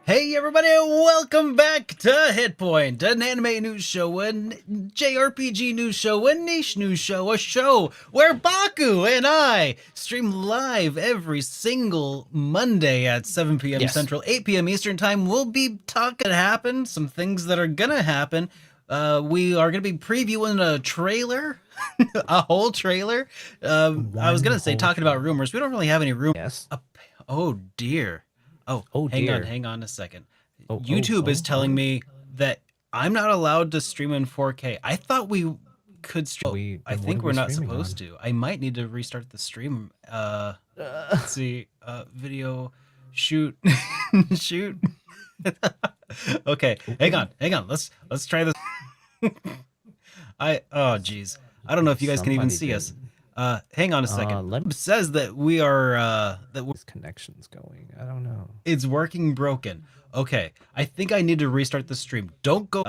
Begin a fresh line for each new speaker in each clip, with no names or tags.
Hey everybody, welcome back to HitPoint, an anime news show, a JRPG news show, a niche news show, a show where Baku and I stream live every single Monday at 7 p.m. Central, 8 p.m. Eastern Time. We'll be talking happen, some things that are gonna happen. We are gonna be previewing a trailer, a whole trailer. I was gonna say talking about rumors. We don't really have any rumors.
Yes.
Oh dear. Oh, hang on a second. YouTube is telling me that I'm not allowed to stream in 4K. I thought we could stream. I think we're not supposed to. I might need to restart the stream. Let's see. Video, shoot, shoot. Okay, hang on. Let's try this. Oh geez. I don't know if you guys can even see us. Hang on a second. It says that we are
this connection's going. I don't know.
It's working broken. Okay. I think I need to restart the stream. Don't go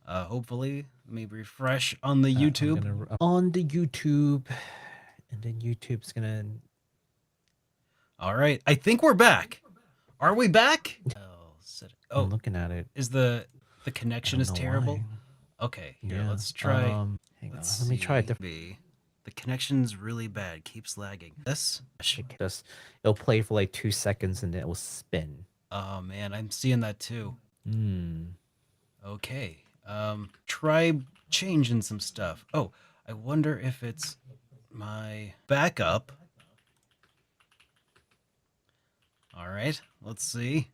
hopefully let me refresh on the YouTube.
On the YouTube. And then YouTube's gonna
All right. I think we're back. Are we back?
I'm looking at it.
Is the connection is terrible? Why. Okay. Here, let's try.
Hang on. Let me try it different.
The connection's really bad. Keeps lagging.
It'll play for like 2 seconds and then it will spin.
Oh man, I'm seeing that too. Okay. Try changing some stuff. Oh, I wonder if it's my backup. All right, let's see.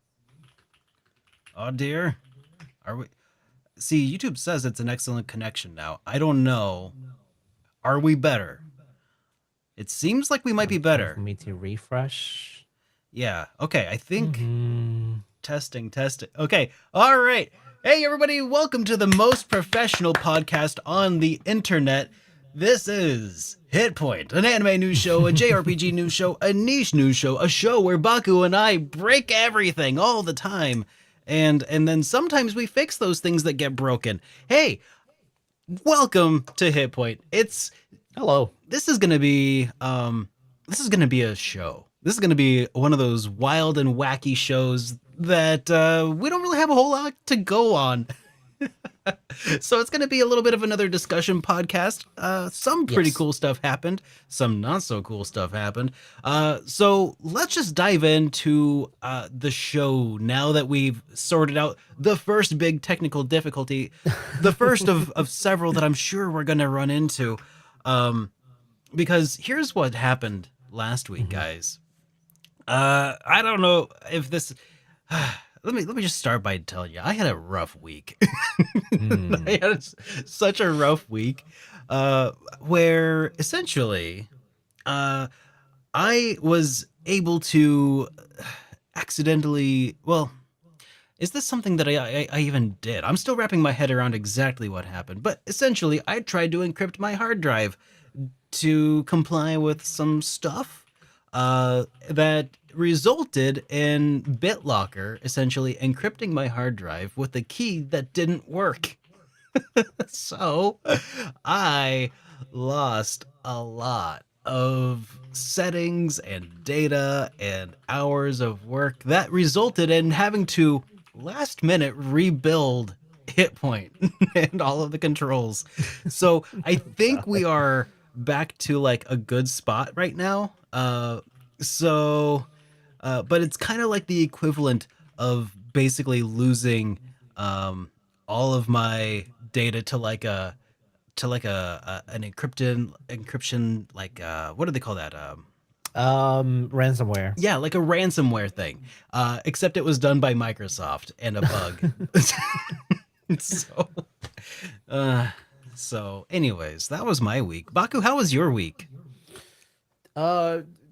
Oh dear. Are we? See, YouTube says it's an excellent connection now. I don't know. Are we better? It seems like we might be better.
For me to refresh.
Yeah. Okay. I think testing. Okay. All right. Hey, everybody. Welcome to the most professional podcast on the internet. This is HitPoint, an anime news show, a JRPG news show, a niche news show, a show where Baku and I break everything all the time. And then sometimes we fix those things that get broken. Hey, welcome to HitPoint.
Hello.
This is gonna be a show. This is gonna be one of those wild and wacky shows that we don't really have a whole lot to go on. So it's gonna be a little bit of another discussion podcast. Some pretty cool stuff happened, some not so cool stuff happened. So let's just dive into the show now that we've sorted out the first big technical difficulty, the first of several that I'm sure we're gonna run into. Because here's what happened last week, guys. I don't know if this. Let me just start by telling you, I had a rough week. I had such a rough week, where essentially, I was able to accidentally. Well, is this something that I even did? I'm still wrapping my head around exactly what happened. But essentially, I tried to encrypt my hard drive to comply with some stuff that resulted in BitLocker essentially encrypting my hard drive with a key that didn't work. So I lost a lot of settings and data and hours of work that resulted in having to last minute rebuild HitPoint and all of the controls. So I think we are back to like a good spot right now. But it's kind of like the equivalent of basically losing all of my data to an encryption like what do they call that?
Ransomware.
Yeah, like a ransomware thing. Except it was done by Microsoft and a bug. So anyways, that was my week. Baku, how was your week?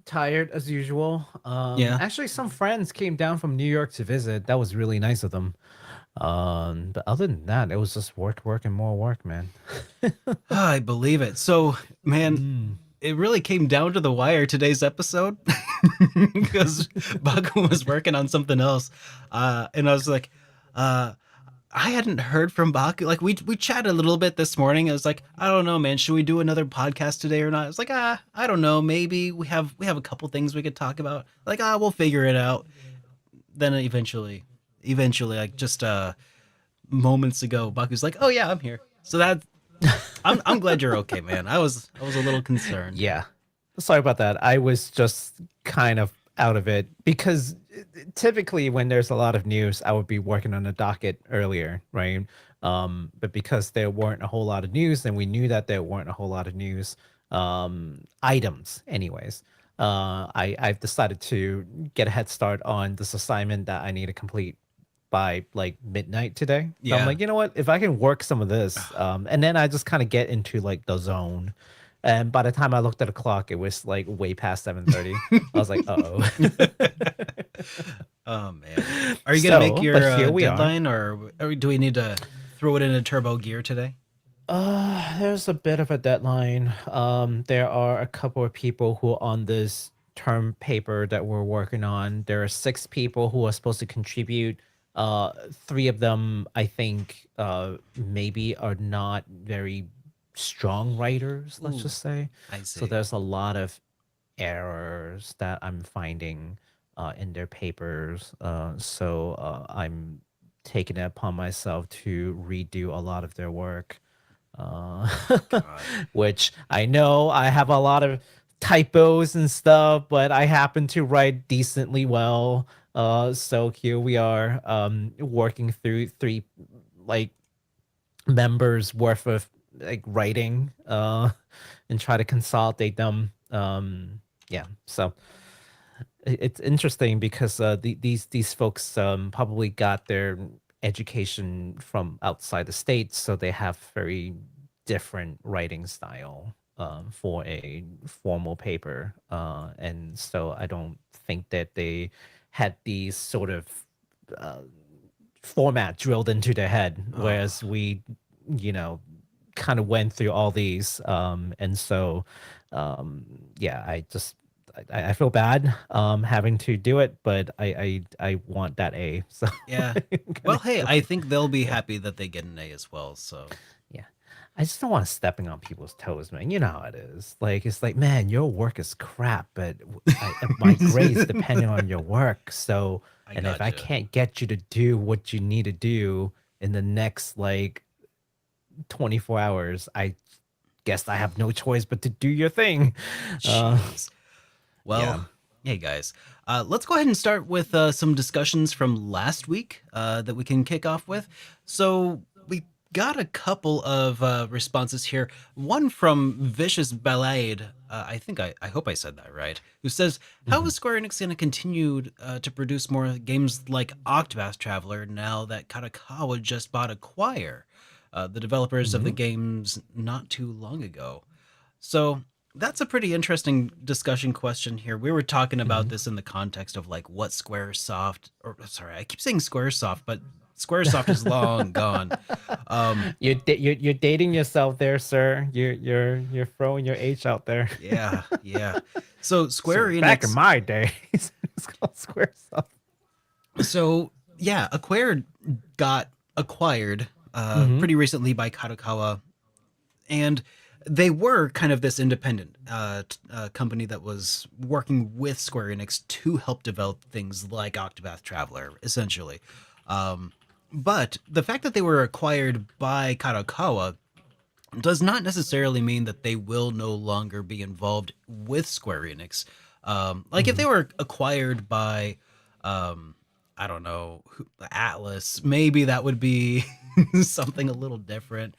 Tired as usual.
Yeah.
Actually, some friends came down from New York to visit. That was really nice of them. But other than that, it was just work, and more work, man.
I believe it. So, man, it really came down to the wire today's episode because Baku was working on something else. And I was like, I hadn't heard from Baku. Like we chatted a little bit this morning. I was like, I don't know, man. Should we do another podcast today or not? I was like, I don't know. Maybe we have a couple things we could talk about. Like, we'll figure it out. then eventually, like just moments ago, Baku's like, "Oh yeah, I'm here." So that I'm glad you're okay, man. I was a little concerned.
Yeah. Sorry about that. I was just kind of out of it because typically when there's a lot of news, I would be working on the docket earlier, right? But because there weren't a whole lot of news, and we knew that there weren't a whole lot of news items, anyways. I've decided to get a head start on this assignment that I need to complete by like midnight today. So I'm
Yeah.
like, you know what? If I can work some of this, and then I just kind of get into like the zone. And by the time I looked at the clock, it was like way past 7:30. I was like, uh-oh.
Oh man, are you gonna make
So, but
your
here we are.
deadline, or do we need to throw it into turbo gear today?
There's a bit of a deadline. There are a couple of people who are on this term paper that we're working on. There are 6 people who are supposed to contribute. 3 of them, I think, maybe are not very strong writers, let's
Ooh,
just say.
I
So
see.
there's a lot of errors that I'm finding in their papers. So I'm taking it upon myself to redo a lot of their work, uh,
God.
which I know I have a lot of typos and stuff, but I happen to write decently well. So here we are, working through 3 like members worth of like writing, and try to consolidate them. Yeah, so it's interesting because these folks probably got their education from outside the states, so they have very different writing style for a formal paper, and so I don't think that they had these sort of uh, format drilled into their head,
Oh,
whereas we, you know, kind of went through all these, and so yeah, I feel bad having to do it, but I want that A. So
yeah.
I'm
Well,
gonna
hey,
go
I
with
think they'll be
yeah,
happy that they get an A as well. So
yeah. I just don't want stepping on people's toes, man. You know how it is. Like it's like, man, your work is crap, but my grades depending on your work. So,
I
and if I
gotcha.
can't get you to do what you need to do in the next like 24 hours, I guess I have no choice but to do your thing. Uh,
Jeez.
yeah.
Well, hey guys, let's go ahead and start with some discussions from last week that we can kick off with. So we got a couple of responses here. One from Vicious Ballade. I hope I said that right. Who says, "How
Mhm.
is Square Enix going to continue to produce more games like Octopath Traveler now that Kadokawa just bought Acquire, the developers of the
Mhm.
games not too long ago?" So that's a pretty interesting discussion question here. We were talking about
Mhm.
this in the context of like what Squaresoft, or sorry, I keep saying Squaresoft, but Squaresoft is long gone. Um,
You're dating yourself there, sir. You're throwing your H out there.
yeah, yeah. So Square
So back in
Enix,
my day, it's called Square stuff.
so yeah, got acquired
Mm-hmm.
pretty recently by Kadokawa, and they were kind of this independent company that was working with Square Enix to help develop things like Octopath Traveler, essentially. But the fact that they were acquired by Kadokawa does not necessarily mean that they will no longer be involved with Square Enix. Like if
Mm-hmm.
they were acquired by, um, I don't know, Atlas, maybe that would be something a little different.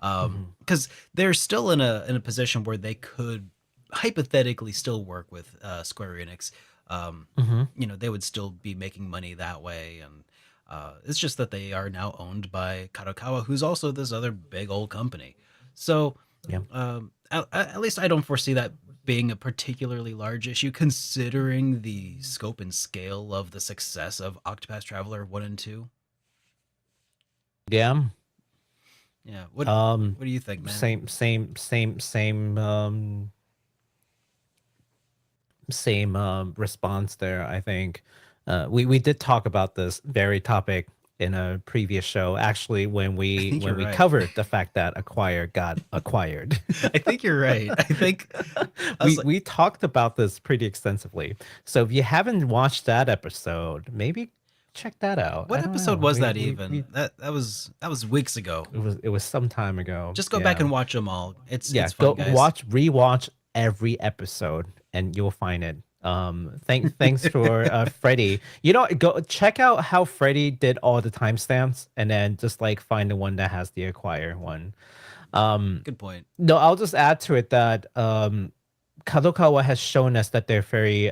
Mm-hmm.
Because they're still in a position where they could hypothetically still work with Square Enix.
Mm-hmm.
They would still be making money that way, and it's just that they are now owned by Kadokawa, who's also this other big old company. So,
Yeah.
at least I don't foresee that being a particularly large issue, considering the scope and scale of the success of Octopath Traveler 1 and 2.
Yeah.
Yeah.
Um,
What do you think, man?
same response there. I think we did talk about this very topic in a previous show, actually, when
I
we
think you're
when we
right.
covered the fact that Acquire got acquired.
I think you're right. I think I was
we
like,
we talked about this pretty extensively. So if you haven't watched that episode, maybe check that out.
What
I don't
episode
know.
was that even? That was weeks ago.
It was some time ago.
Just go back
Yeah.
and watch them all.
Yeah,
It's
go
fun, guys.
rewatch every episode and you'll find it. Thanks for Freddie. Go check out how Freddie did all the timestamps and then just like find the one that has the acquire one.
Good point.
No, I'll just add to it that Kadokawa has shown us that they're very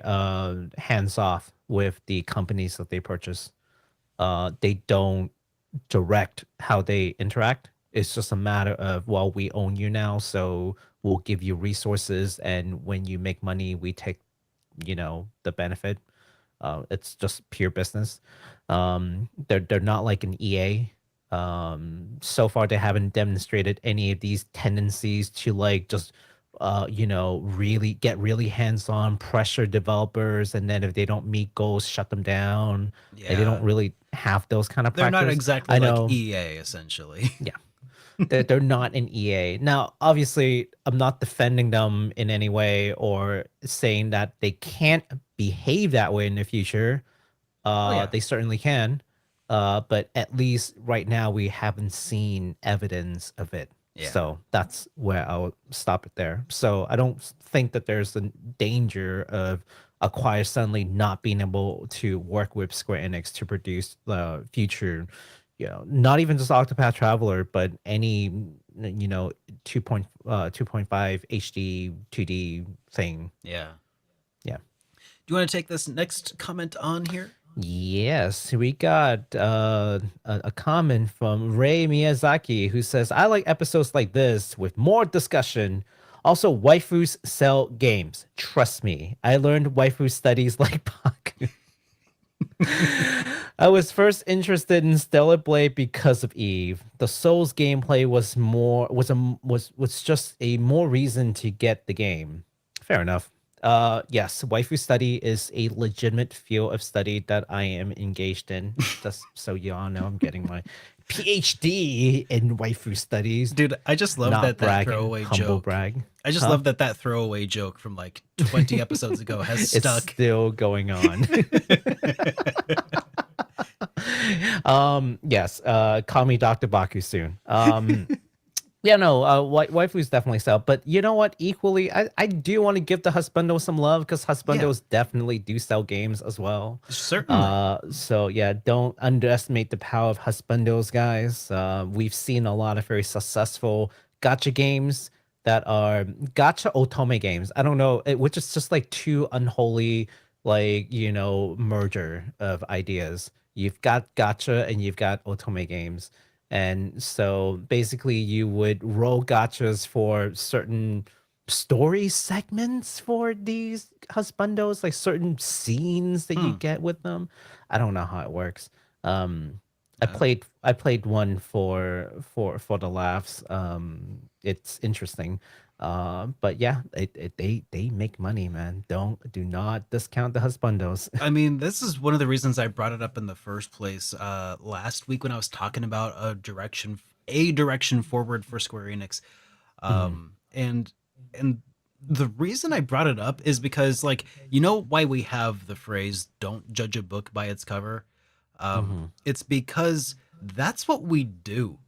hands off with the companies that they purchase. They don't direct how they interact. It's just a matter of, well, we own you now, so we'll give you resources, and when you make money, we take, the benefit. It's just pure business. They're not like an EA. So far, they haven't demonstrated any of these tendencies to like just really get really hands-on, pressure developers, and then if they don't meet goals, shut them down. Like, they don't
Yeah.
really have those kind of
They're not
practice.
exactly
I
like
know,
EA, essentially.
yeah, they're not an EA. Now, obviously, I'm not defending them in any way or saying that they can't behave that way in the future.
Oh yeah.
They certainly can. But at least right now we haven't seen evidence of it.
Yeah.
So that's where I'll stop it there. So I don't think that there's a danger of Acquire suddenly not being able to work with Square Enix to produce the future, not even just Octopath Traveler, but any 2.5 HD 2D thing.
Yeah.
Yeah.
Do you want to take this next comment on here?
Yes, we got a comment from Ray Miyazaki who says, I like episodes like this with more discussion. Also, waifus sell games. Trust me, I learned waifu studies like Baku. I was first interested in Stellar Blade because of Eve. The Souls gameplay was just a more reason to get the game. Fair enough. Yes, waifu study is a legitimate field of study that I am engaged in. Just so y'all know, I'm getting my PhD in waifu studies.
Dude, I just love
Not
that
bragging,
throwaway
humble
joke.
brag.
I just
Huh?
love that throwaway joke from like 20 episodes ago has
It's
stuck.
still going on. Yes, call me Dr. Baku soon. Yeah, no, waifus definitely sell. But you know what? Equally, I do want to give the husbandos some love because husbandos definitely do sell games as well.
Certainly.
So yeah, don't underestimate the power of husbandos, guys. We've seen a lot of very successful gacha games that are gacha otome games. I don't know, which is just like two unholy, like, merger of ideas. You've got gacha and you've got otome games. And so basically you would roll gachas for certain story segments for these husbandos, like certain scenes that you get with them. I don't know how it works. I played one for the laughs. It's interesting. But yeah, they make money, man. Do not discount the husbandos.
I mean, this is one of the reasons I brought it up in the first place last week when I was talking about a direction forward for Square Enix. And the reason I brought it up is because, like, why we have the phrase "don't judge a book by its cover." It's because that's what we do.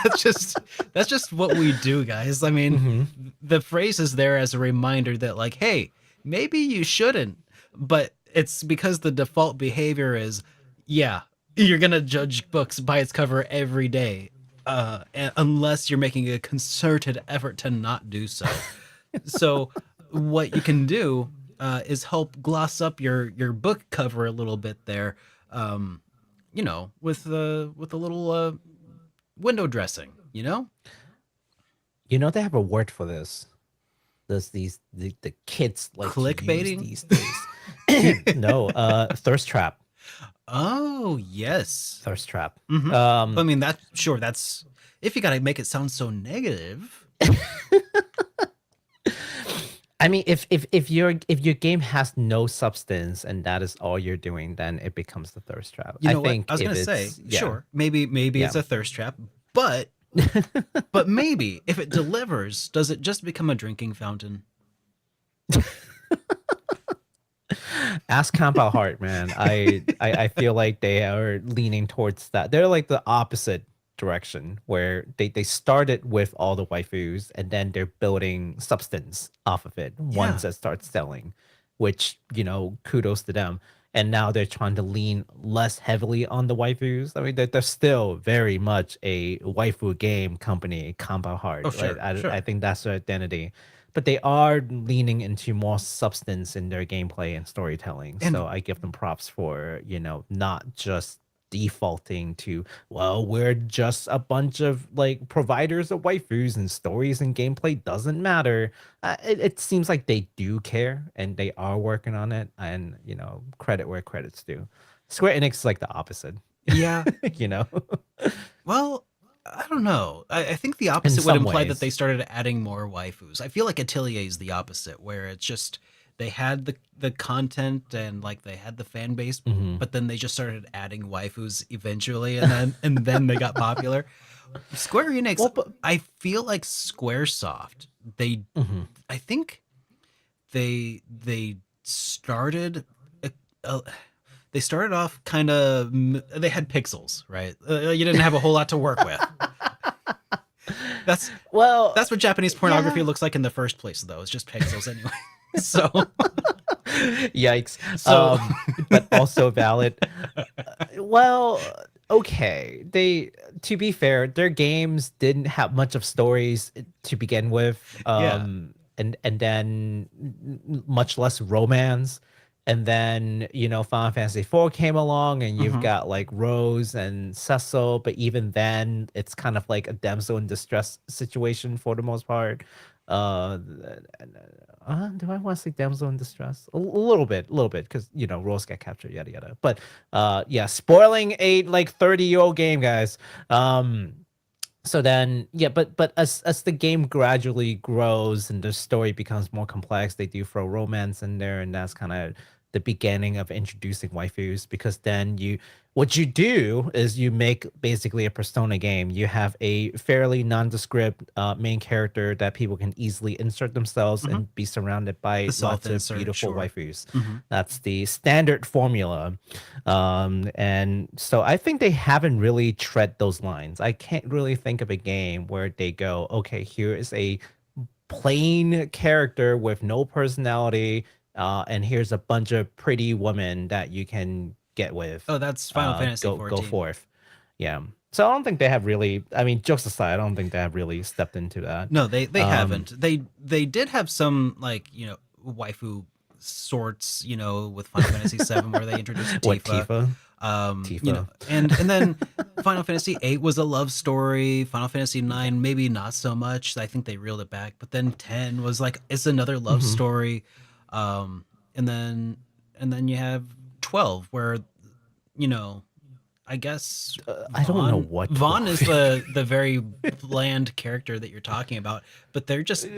that's just what we do, guys. I mean, the phrase is there as a reminder that, like, hey, maybe you shouldn't, but it's because the default behavior is, yeah, you're gonna judge books by its cover every day, unless you're making a concerted effort to not do so. So what you can do is help gloss up your book cover a little bit there, with a little window dressing.
They have a word for this. The kids like to use
Clickbaiting?
these days. No, thirst trap.
Oh yes.
Thirst trap.
I mean, that's if you gotta make it sound so negative.
I mean, if your game has no substance and that is all you're doing, then it becomes the thirst trap.
You know
I think
what? I was
if
gonna say,
it's- yeah.
sure, maybe it's a thirst trap, but maybe if it delivers, does it just become a drinking fountain?
Ask Compound Heart, man. I feel like they are leaning towards that. They're like the opposite direction where they started with all the waifus and then they're building substance off of it once
Yeah.
it starts selling, which, kudos to them. And now they're trying to lean less heavily on the waifus. I mean, they're still very much a waifu game company, Compound Heart.
Oh,
Right?
sure,
I
sure.
think that's their identity, but they are leaning into more substance in their gameplay and storytelling. So
And
I give them props for, not just defaulting to, well, we're just a bunch of like providers of waifus and stories and gameplay doesn't matter. It seems like they do care and they are working on it. And, credit where credit's due. Square Enix is like the opposite,
yeah,
you know,
well, I don't know. I think the
in
opposite would
some
imply that they
ways.
started adding more waifus. I feel like Atelier is the opposite, where it's just they had the content and like they had the fan base,
Hmm.
but then they just started adding waifus eventually, and then they got popular. Square Enix,
Well, but
I feel like SquareSoft, they
mhm.
I think they started uh, uh, they started off kind of they had pixels, right? You didn't have a whole lot to work with. That's
Well,
that's what Japanese pornography
yeah.
looks like in the first place, though. It's just pixels anyway. So
Yikes.
so
But also valid. Well, okay. To be fair, their games didn't have much of stories to begin with.
yeah.
And then much less romance. And then, Final Fantasy IV came along and you've
Hmm.
got like Rose and Cecil, but even then it's kind of like a damsel in distress situation for the most part. Uh, do I want to say damsel in distress? A little bit, because Rose got captured, yada yada. But yeah, spoiling a like 30-year-old game, guys. So then, yeah, but as the game gradually grows and the story becomes more complex, they do throw romance in there, and that's kind of the beginning of introducing waifus. Because then what you do is you make basically a persona game. You have a fairly nondescript main character that people can easily insert themselves
Hmm.
and be surrounded by
The
lots
self
of
insert,
beautiful
sure.
waifus.
Hmm.
That's the standard formula. And so I think they haven't really tread those lines. I can't really think of a game where they go, okay, here is a plain character with no personality, and here's a bunch of pretty women that you can get with.
Oh, that's Final Fantasy
Go
14.
forth. Yeah. So I don't think they have really. I mean, jokes aside, I don't think they have really stepped into that.
No, they
Um,
haven't. They did have some like waifu sorts with Final Fantasy 7 where they introduced
what
Tifa.
Tifa?
You know,
Tifa.
and then Final Fantasy 8 was a love story. Final Fantasy 9 maybe not so much. I think they reeled it back. But then 10 was like it's another love
Hmm.
story. And then you have 12 where you know I guess
I don't know
Vaughn
what
Vaughn is
12.
the very bland character that you're talking about, but they're just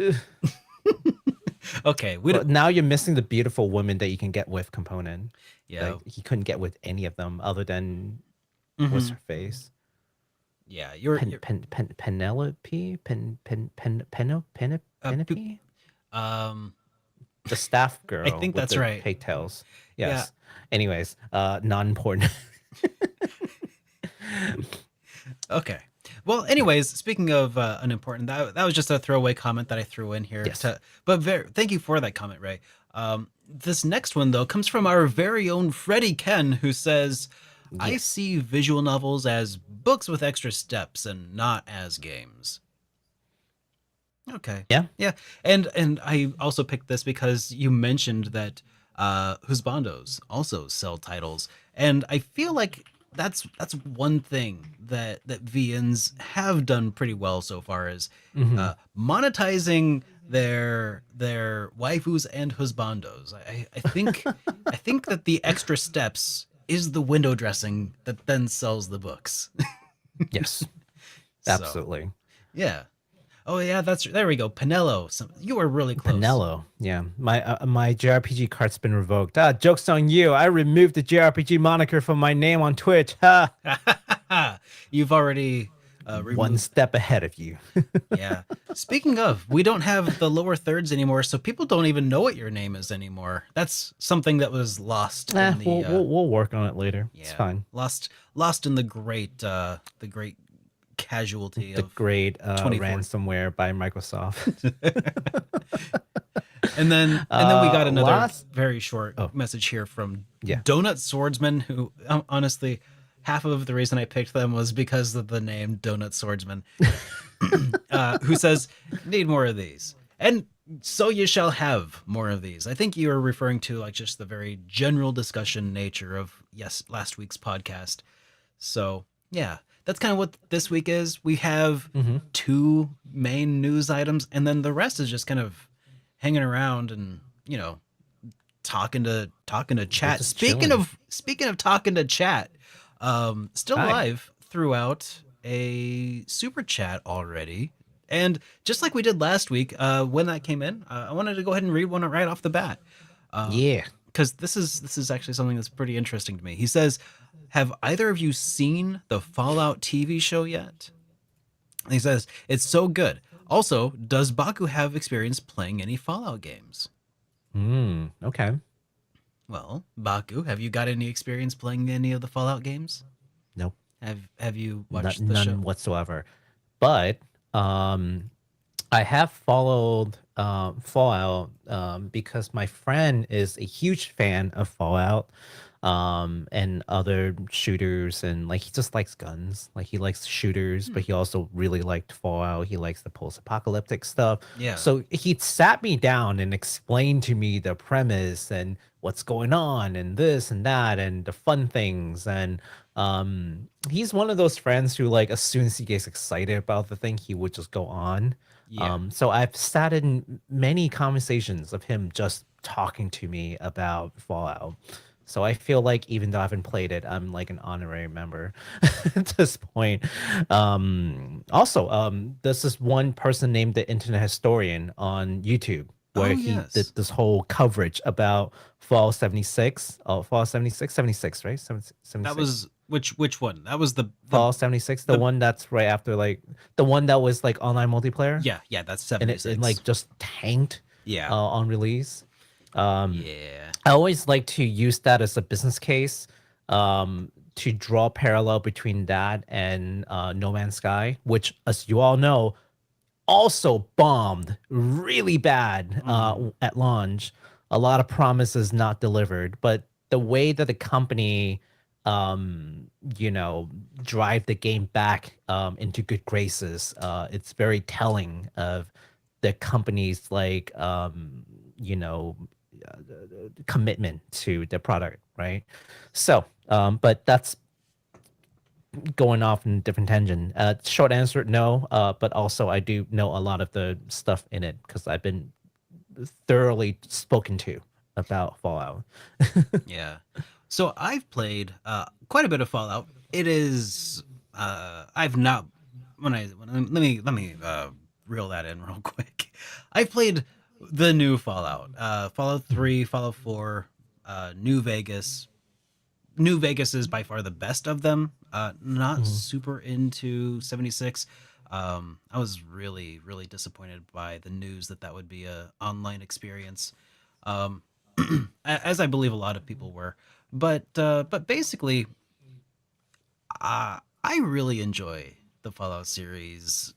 okay. We
Well,
don't,
now you're missing the beautiful woman that you can get with component.
yeah,
Like he couldn't get with any of them other than what's
hmm,
her face?
yeah. You're
Penelope?
uh, pu-
Penelope?
um.
The staff
I
girl
think
with
that's
the
right.
pigtails.
Yeah.
Yes. Anyways, non-important.
Okay. Well, anyways, speaking of unimportant, that was just a throwaway comment that I threw in here.
Yes.
Thank you for that comment, Ray. This next one though comes from our very own Freddie Ken, who says, "I
Yes.
see visual novels as books with extra steps and not as games." Okay.
Yeah.
Yeah. And I also picked this because you mentioned that Husbandos also sell titles. And I feel like that's one thing that VNs have done pretty well so far is
Hmm.
monetizing their waifus and husbandos. I think that the extra steps is the window dressing that then sells the books.
Yes.
So
Absolutely.
yeah. Oh yeah, there we go. Pinello. You were really close.
Pinello. Yeah. My JRPG card's been revoked. Joke's on you. I removed the JRPG moniker from my name on Twitch. Ha.
You've already
One
Removed.
step ahead of you.
Yeah. Speaking of, we don't have the lower thirds anymore, so people don't even know what your name is anymore. That's something that was lost in the
We'll work on it later. It's
yeah,
fine.
lost in the great casualty
The
of
great
24.
ransomware by Microsoft.
And then we got another
Last.
very short
Oh,
message here from
yeah.
Donut Swordsman, who honestly, half of the reason I picked them was because of the name Donut Swordsman, who says, "Need more of these." And so you shall have more of these. I think you are referring to like just the very general discussion nature of last week's podcast. So yeah, that's kind of what this week is. We have
Hmm.
two main news items, and then the rest is just kind of hanging around and talking to
We're
chat.
just
Speaking
chilling.
of talking to chat, still
Hi.
live throughout a super chat already. And just like we did last week, when that came in, I wanted to go ahead and read one right off the bat,
Yeah.
because this is actually something that's pretty interesting to me. He says, "Have either of you seen the Fallout TV show yet?" And he says, "It's so good. Also, does Baku have experience playing any Fallout games?"
Okay.
Well, Baku, have you got any experience playing any of the Fallout games?
Nope.
Have you watched the
None
show?
whatsoever. But I have followed Fallout because my friend is a huge fan of Fallout and other shooters, and like he just likes guns. Like he likes shooters, but
Hmm.
he also really liked Fallout. He likes the post-apocalyptic stuff.
Yeah.
So he sat me down and explained to me the premise and what's going on and this and that and the fun things. And he's one of those friends who, like, as soon as he gets excited about the thing, he would just go on.
Yeah.
So I've sat in many conversations of him just talking to me about Fallout. So I feel like even though I haven't played it, I'm like an honorary member at this point. Also, there's this one person named the Internet Historian on YouTube where
Oh
he did
yes.
this whole coverage about Fall 76. Oh, Fall 76, 76, right?
That
76.
was which one? That was
Fall 76, the
the
one that's right after, like, the one that was like online multiplayer
yeah, that's
and it
76.
like just tanked
Yeah.
on release.
Yeah.
I always like to use that as a business case to draw parallel between that and No Man's Sky, which, as you all know, also bombed really bad
Mhm.
at launch. A lot of promises not delivered, but the way that the company, you know, drive the game back into good graces, it's very telling of the company's, like, you know, commitment to the product, right? So, but that's going off in a different tangent. Short answer, no. But also, I do know a lot of the stuff in it because I've been thoroughly spoken to about Fallout.
Yeah. So I've played quite a bit of Fallout. It is I've not let me reel that in real quick. I've played the new Fallout. Fallout 3, Fallout 4, New Vegas. New Vegas is by far the best of them. Not
Mhm.
super into 76. I was really, really disappointed by the news that would be a online experience, um, as I believe a lot of people were. But basically, I really enjoy the Fallout series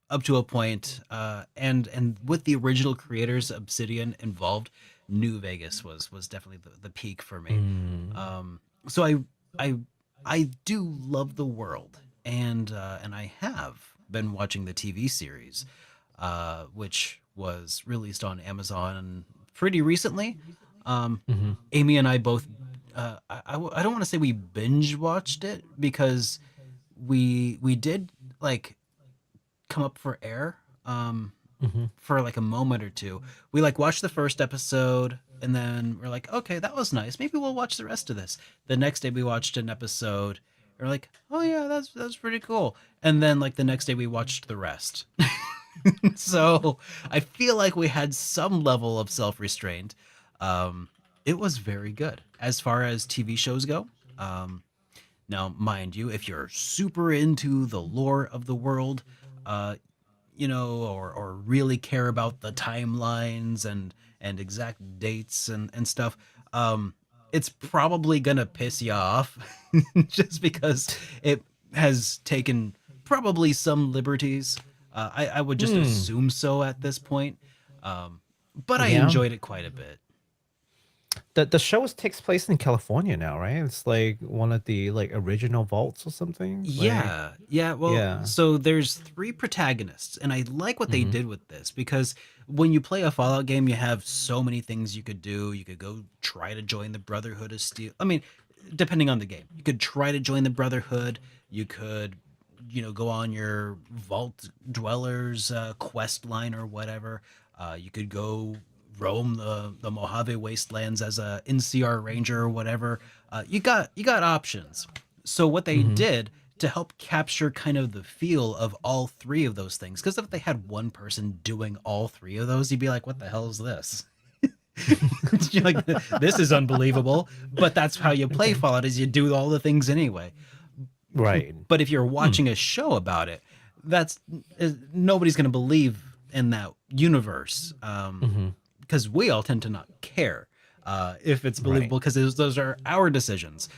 up to a point, and with the original creators, Obsidian, involved, New Vegas was definitely the peak for me.
Mm.
So I I do love the world, and I have been watching the TV series, which was released on Amazon pretty recently. Um,
Mhm.
Amy and I both. I don't want to say we binge watched it because we did like come up for air.
Mhm.
For like a moment or two. We like watched the first episode and then we're like, okay, that was nice. Maybe we'll watch the rest of this. The next day we watched an episode. And we're like, oh yeah, that's pretty cool. And then like the next day we watched the rest. So I feel like we had some level of self restraint. It was very good as far as TV shows go. Um, Now, mind you, if you're super into the lore of the world, uh, or really care about the timelines and exact dates and stuff, it's probably gonna piss you off just because it has taken probably some liberties. I would just
Hmm.
assume so at this point, um, but I
Yeah.
enjoyed it quite a bit.
The show takes place in California now, right? It's like one of the like original vaults or something. Like,
Yeah, yeah. Well,
yeah.
so there's three protagonists, and I like what they
Hmm.
did with this because when you play a Fallout game, you have so many things you could do. You could go try to join the Brotherhood of Steel. I mean, depending on the game, you could try to join the Brotherhood. You could, go on your Vault Dwellers quest line or whatever. You could go roam the Mojave Wastelands as a NCR Ranger or whatever. You got options. So what they
Hmm.
did to help capture kind of the feel of all three of those things, because if they had one person doing all three of those, you'd be like, "What the hell is this?" You're like, "This is unbelievable." But that's how you play
Okay.
Fallout: is you do all the things anyway.
Right.
But if you're
Hmm.
watching a show about it, that's nobody's going to believe in that universe,
Hmm.
because we all tend to not care if it's
Right.
believable because those are our decisions.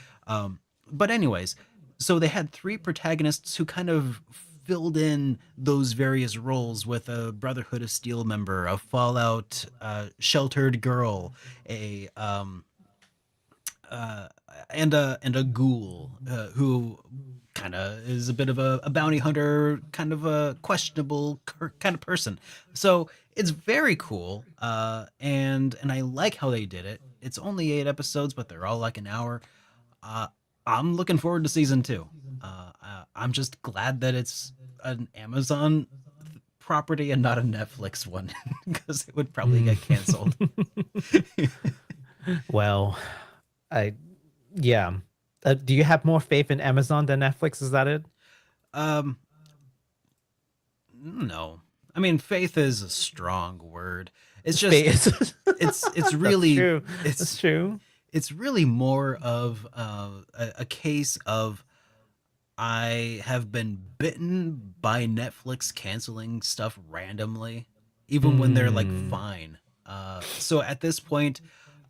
But anyways, so they had three protagonists who kind of filled in those various roles with a Brotherhood of Steel member, a Fallout sheltered girl, a uh, and a ghoul who kind of is a bit of a bounty hunter, kind of a questionable kind of person. So it's very cool, and I like how they did it. It's only 8 episodes, but they're all like an hour. Uh, I'm looking forward to season two. I'm just glad that it's an Amazon property and not a Netflix one because it would probably
Mm.
get canceled.
Well, I yeah. Do you have more faith in Amazon than Netflix? Is that it?
Um, no, I mean faith is a strong word. It's just
Faith.
it's
That's
really
true. That's
it's
true.
it's really more of a case of I have been bitten by Netflix canceling stuff randomly, even when they're like
Hmm.
fine. So at this point,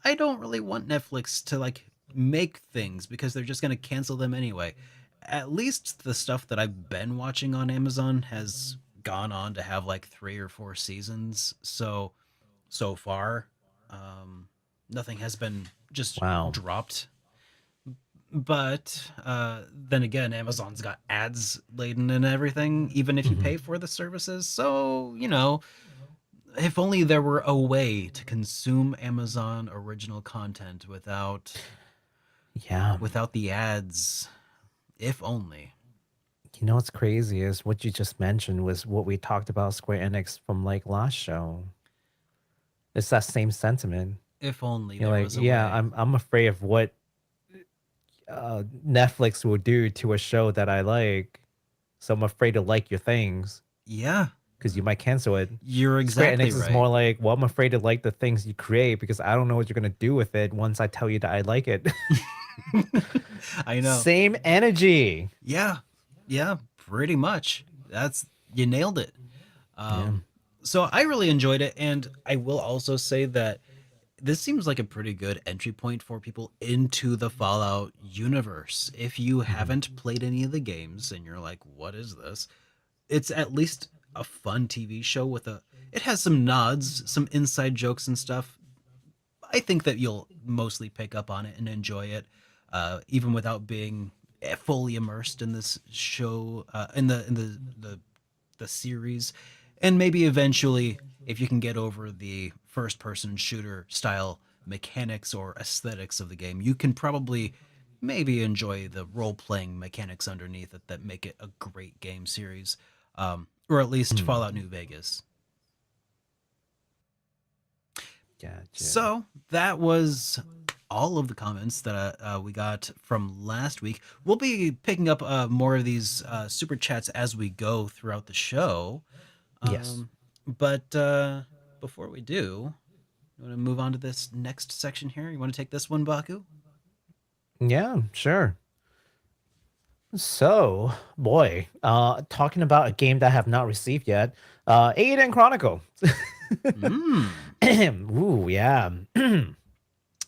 I don't really want Netflix to like make things because they're just gonna cancel them anyway. At least the stuff that I've been watching on Amazon has gone on to have like 3 or 4 seasons. So far, um, nothing has been just
Wow.
dropped. But then again, Amazon's got ads laden and everything, even if you
Hmm.
pay for the services. So, if only there were a way to consume Amazon original content
Yeah.
without the ads. If only.
You know what's crazy is what you just mentioned was what we talked about Square Enix from like last show. It's that same sentiment.
If only
You're
there
like,
was a
yeah,
way.
I'm afraid of what Netflix will do to a show that I like. So I'm afraid to like your things
Yeah,
because you might cancel it.
you're
Square
exactly
Enix is
right.
more like, well, I'm afraid to like the things you create because I don't know what you're gonna do with it once I tell you that I like it.
I know.
Same energy.
Yeah. Yeah, pretty much. That's you nailed it.
Yeah.
So I really enjoyed it, and I will also say that this seems like a pretty good entry point for people into the Fallout universe. If you
Hmm.
haven't played any of the games and you're like, "What is this?" It's at least a fun TV show with a. It has some nods, some inside jokes and stuff. I think that you'll mostly pick up on it and enjoy it, even without being fully immersed in this show, in the series, and maybe eventually, if you can get over the first-person shooter style mechanics or aesthetics of the game, you can probably maybe enjoy the role-playing mechanics underneath it that make it a great game series, or at least
Hmm.
Fallout New Vegas.
Gotcha.
So that was all of the comments that we got from last week. We'll be picking up more of these super chats as we go throughout the show.
Yes.
But before we do, you want to move on to this next section here? You want to take this one, Baku?
Yeah, sure. So, boy, talking about a game that I have not received yet, Eiyuden Chronicle.
Mm.
Ooh, yeah.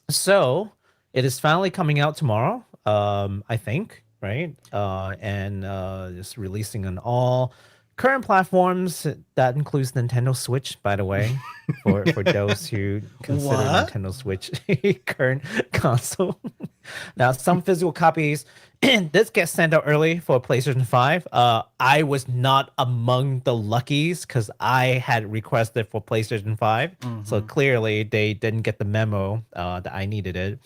So it is finally coming out tomorrow. I think, right? And just releasing on all current platforms. That includes Nintendo Switch, by the way, for those who consider
What?
Nintendo Switch a current console. Now, some physical copies this gets sent out early for PlayStation 5. I was not among the luckies because I had requested for PlayStation 5. So
Hmm.
clearly they didn't get the memo that I needed it.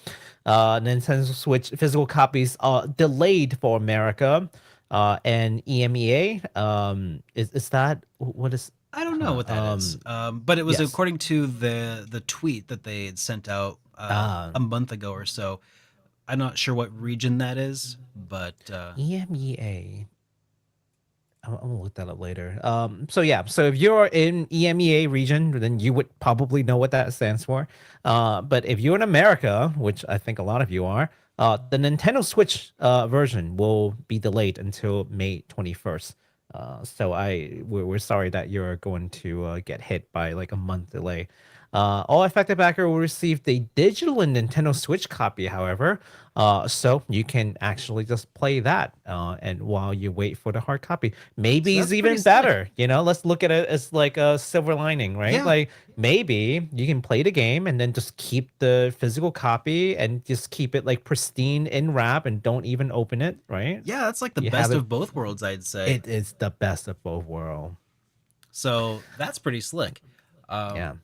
Nintendo Switch physical copies are delayed for America. And EMEA, is that what is
I don't know what that is. But it was
yes.
according to the tweet that they had sent out a month ago or so. I'm not sure what region that is, but
EMEA. I'm gonna look that up later. So yeah, so if you're in EMEA region, then you would probably know what that stands for. But if you're in America, which I think a lot of you are, the Nintendo Switch version will be delayed until May 21st. So we're sorry that you're going to get hit by like a month delay. All affected backer will receive the digital and Nintendo Switch copy, however, so you can actually just play that, and while you wait for the hard copy,
so
maybe it's
that's pretty
even
slick.
better. Let's look at it as like a silver lining, right?
Yeah,
Like maybe you can play the game and then just keep the physical copy and just keep it like pristine in wrap and don't even open it, right?
yeah, that's like the
You have
best
it.
of both worlds, I'd say.
It is the best of both worlds.
So that's pretty slick.
Yeah.
Um,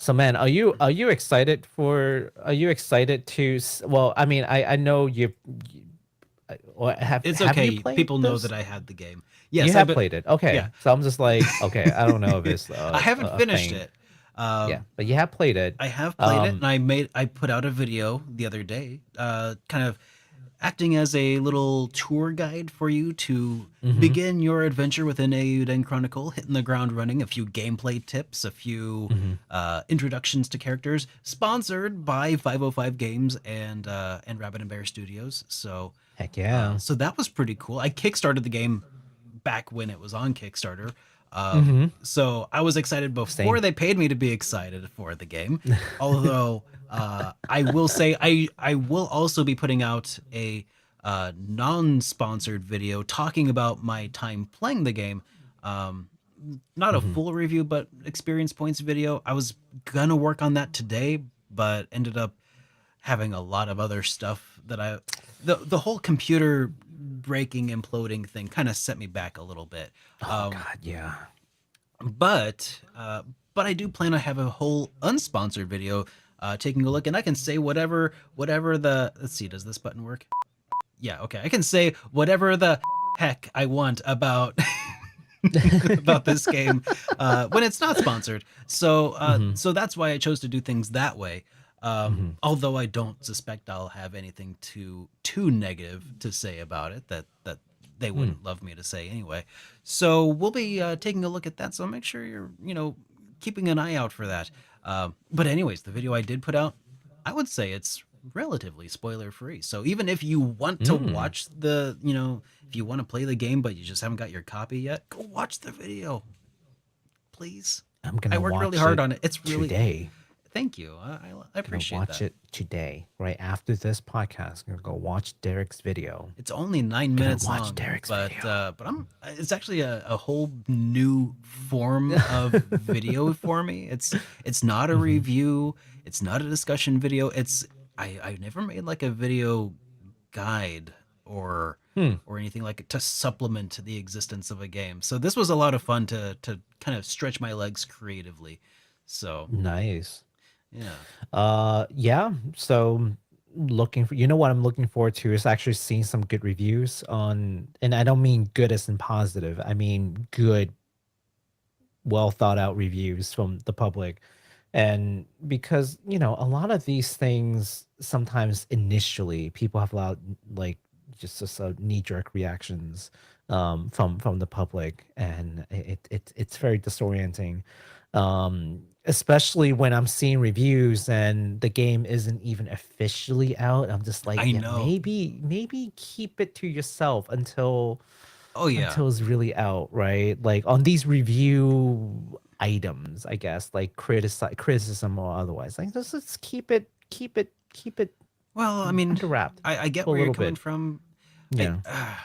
So man, are you excited for? Are you excited to? Well, I mean, I know you or
it's
have you
okay.
played
People know that
this?
I had the game.
You
Yes, I
have
bet.
played it.
Yeah,
Okay. So I'm just like, okay, I don't know if it's
I haven't
a
finished
thing.
it.
Yeah,
Um,
but you have played it.
I have played it,
Um,
and I put out a video the other day, kind of acting as a little tour guide for you to
mhm,
begin your adventure within Eiyuden Chronicle, hitting the ground running, a few gameplay tips, a few
mhm.
introductions to characters, sponsored by 505 Games and Rabbit and Bear Studios. So
Heck yeah.
so that was pretty cool. I kickstarted the game back when it was on Kickstarter.
Mhm.
So I was excited before
Same.
they paid me to be excited for the game. Although I will say I will also be putting out a non-sponsored video talking about my time playing the game. Um, Not a
Mhm.
full review, but experience points video. I was gonna work on that today, but ended up having a lot of other stuff that the whole computer breaking imploding thing kind of set me back a little bit.
Oh
Um,
God, yeah.
but but I do plan to have a whole unsponsored video taking a look, and I can say whatever the let's see, does this button work? Yeah, okay. I can say whatever the heck I want about about this game when it's not sponsored.
Mhm.
So that's why I chose to do things that way.
Mhm.
Although I don't suspect I'll have anything too negative to say about it that they
Mm.
wouldn't love me to say anyway. So we'll be taking a look at that. So make sure you're keeping an eye out for that. But anyways, the video I did put out, I would say it's relatively spoiler free. So even if you want to
Mm.
watch if you want to play the game but you just haven't got your copy yet, go watch the video, please.
I'm
I
gonna
worked really
watch
hard
it
on it. It's really
today.
thank you. I
Gonna
appreciate
watch
that.
it today, right after this podcast. Gonna go watch Derek's video.
It's only nine
Gonna
minutes
watch
long,
Derek's video.
but I'm it's actually a whole new form of video for me. It's not a
Mhm.
review. It's not a discussion video. I never made like a video guide or
Hmm.
or anything like it to supplement the existence of a game. So this was a lot of fun to kind of stretch my legs creatively. So
Nice.
yeah.
Yeah. So looking for, what I'm looking forward to is actually seeing some good reviews on, and I don't mean good as in positive. I mean good, well thought out reviews from the public. And because, a lot of these things sometimes initially people have a lot like just knee jerk reactions from the public, and it's very disorienting. especially when I'm seeing reviews and the game isn't even officially out. I'm just like,
I
yeah,
know.
maybe keep it to yourself
Oh yeah.
until it's really out, right? Like on these review items, I guess, like criticism or otherwise. Like just keep it
Well, I mean,
under wrapped
I get
for a
where you're
little
coming
bit.
from. I
Yeah.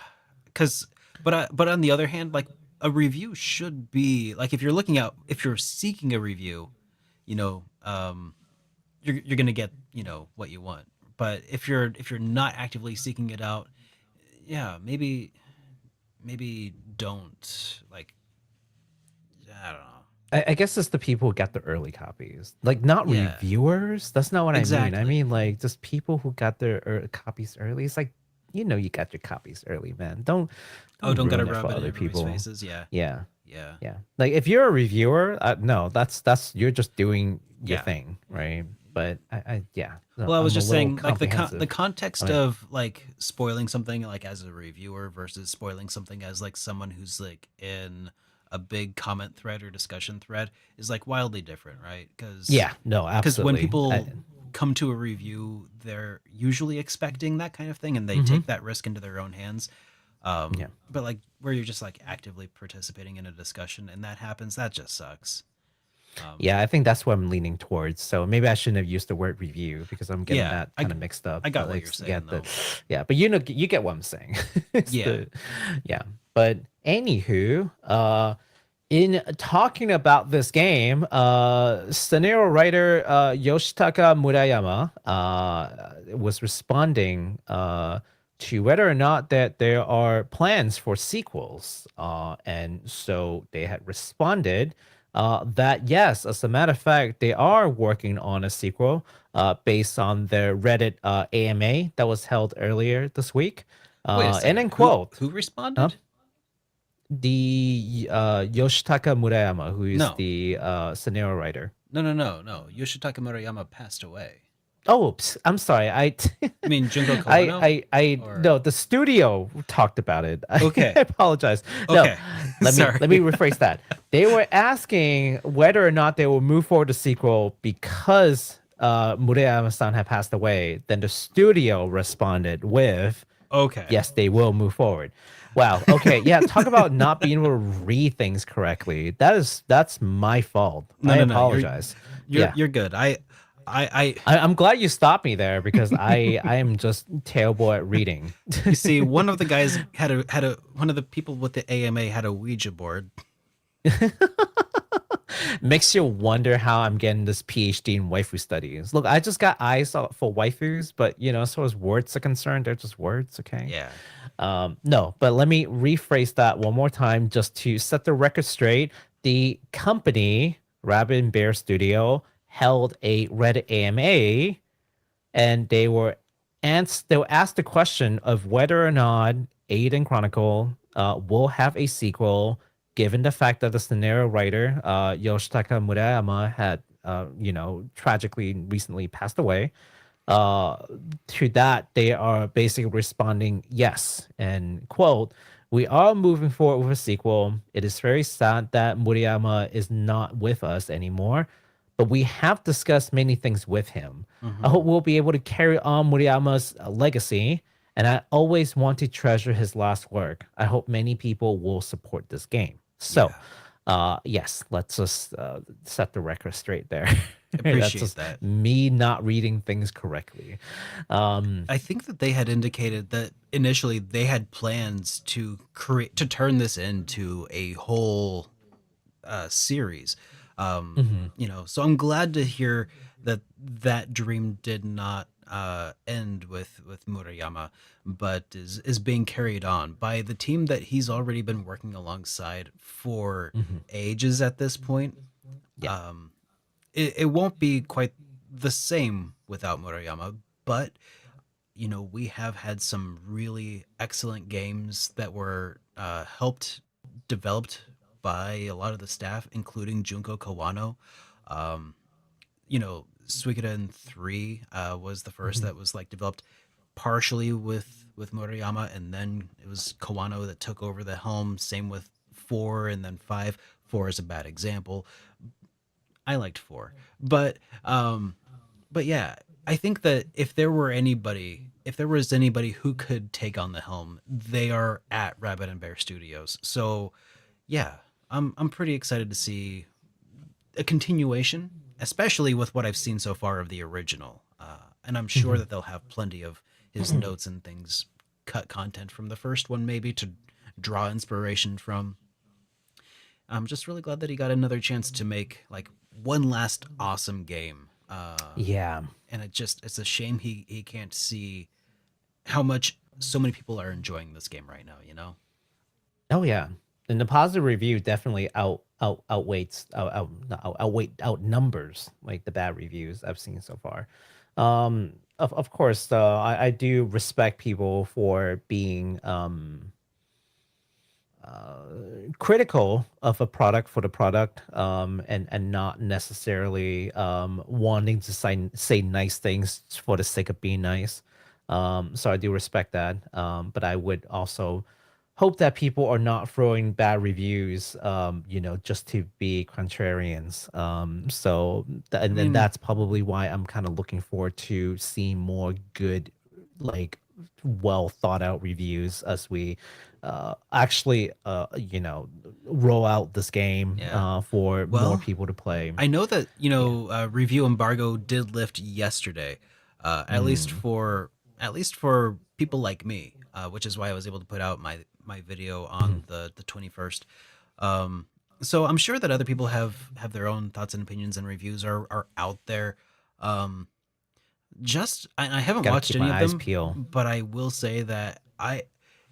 because but on the other hand, like a review should be like if you're seeking a review, you know, you're gonna get what you want. But if you're not actively seeking it out, yeah, maybe don't like I don't know.
I guess it's the people who got the early copies, like not
Yeah,
reviewers. That's not what I mean. I
exactly.
mean like just people who got their copies early. It's like you got your copies early, man.
Oh,
Don't
don't gotta
ruin it
rub
for
it in
other
everybody's
people.
faces. Yeah,
Yeah,
yeah,
yeah. Like if you're a reviewer, no, that's you're just doing your
yeah.
thing, right? But I yeah, no,
Well, I was
I'm a
just
little
saying, like the
comprehensive. Oh
context
yeah.
of like spoiling something like as a reviewer versus spoiling something as like someone who's like in a big comment thread or discussion thread is like wildly different, right?
Yeah, no,
Because when
absolutely.
people come to a review, they're usually expecting that kind of thing, and they
Mhm.
take that risk into their own hands.
Yeah.
But like where you're just like actively participating in a discussion, and that happens, that just sucks. Um,
Yeah, I think that's what I'm leaning towards. So maybe I shouldn't have used the word review because I'm getting
yeah,
that kind of mixed up.
I
But
got what
like,
you're
yeah,
saying though.
yeah. But you get what I'm saying. It's
Yeah.
the, yeah. But anywho, in talking about this game, scenario writer Yoshitaka Murayama was responding to whether or not that there are plans for sequels, and so they had responded that yes, as a matter of fact, they are working on a sequel based on their Reddit AMA that was held earlier this week,
Wait a
and
second.
then quote.
Who
Huh?
responded?
The Yoshitaka Murayama, who is
No.
the scenario writer.
No. Yoshitaka Murayama passed away.
Oh, I'm sorry.
You mean Junko Kawano? Or
No, the studio talked about it. I
okay,
apologize. No,
okay, sorry.
let me rephrase that. They were asking whether or not they will move forward the sequel because Murayama-san had passed away. Then the studio responded with,
Okay.
yes, they will move forward. Wow. Okay. Yeah. Talk about not being able to read things correctly. That's my fault.
No,
I
no, no.
apologize. Yeah.
You're good. I
I'm glad you stopped me there because I am just terrible at reading.
you see, one of the guys had a one of the people with the AMA had a Ouija board.
Makes you wonder how I'm getting this PhD in waifu studies. Look, I just got eyes for waifus, but as far as words are concerned, they're just words, okay?
Yeah.
No, but let me rephrase that one more time just to set the record straight. The company, Rabbit and Bear Studio, held a Reddit AMA, and they were asked the question of whether or not Eiyuden Chronicle will have a sequel, given the fact that the scenario writer Yoshitaka Murayama had tragically recently passed away. uh to that, they are basically responding yes, and quote, we are moving forward with a sequel. It is very sad that Murayama is not with us anymore, but we have discussed many things with him. I
Hmm.
hope we'll be able to carry on Murayama's legacy, and I always want to treasure his last work. I hope many people will support this game. So
Yeah.
yes, let's just set the record straight there. That's
Appreciate
just
that.
me not reading things correctly. Um,
I think that they had indicated that initially they had plans to create to turn this into a whole series.
mhm.
So I'm glad to hear that that dream did not end with Murayama, but is being carried on by the team that he's already been working alongside for
Mhm.
ages at this point.
Yeah.
Um, it won't be quite the same without Murayama, but we have had some really excellent games that were helped developed by a lot of the staff, including Junko Kawano. Um, Suikoden 3 was the first
Mhm.
that was like developed partially with Murayama, and then it was Kawano that took over the helm. Same with 4 and then 5. 4 is a bad example. I liked 4. But but yeah, I think that if there was anybody who could take on the helm, they are at Rabbit and Bear Studios. So yeah, I'm pretty excited to see a continuation, especially with what I've seen so far of the original. And I'm sure
Mhm.
that they'll have plenty of his notes and things, cut content from the first one, maybe to draw inspiration from. I'm just really glad that he got another chance to make like one last awesome game.
Yeah.
And it's a shame he can't see how much so many people are enjoying this game right now. You know.
Oh yeah, and the positive review definitely outnumbers like the bad reviews I've seen so far. Of course, I do respect people for being critical of a product for the product, and not necessarily wanting to say nice things for the sake of being nice. So I do respect that. But I would also hope that people are not throwing bad reviews, just to be contrarians.
I
And then
mean,
that's probably why I'm kind of looking forward to seeing more good, like well thought out reviews as we actually roll out this game
yeah.
for more
Well,
people to play.
I know that
Yeah.
review embargo did lift yesterday, at least
Mm.
for people like me, which is why I was able to put out my video
Mhm.
on the 21st. Um, so I'm sure that other people have their own thoughts and opinions, and reviews are out there. Um, I haven't
Gotta
watched
keep
any
my
of
eyes
them,
peeled.
but I will say that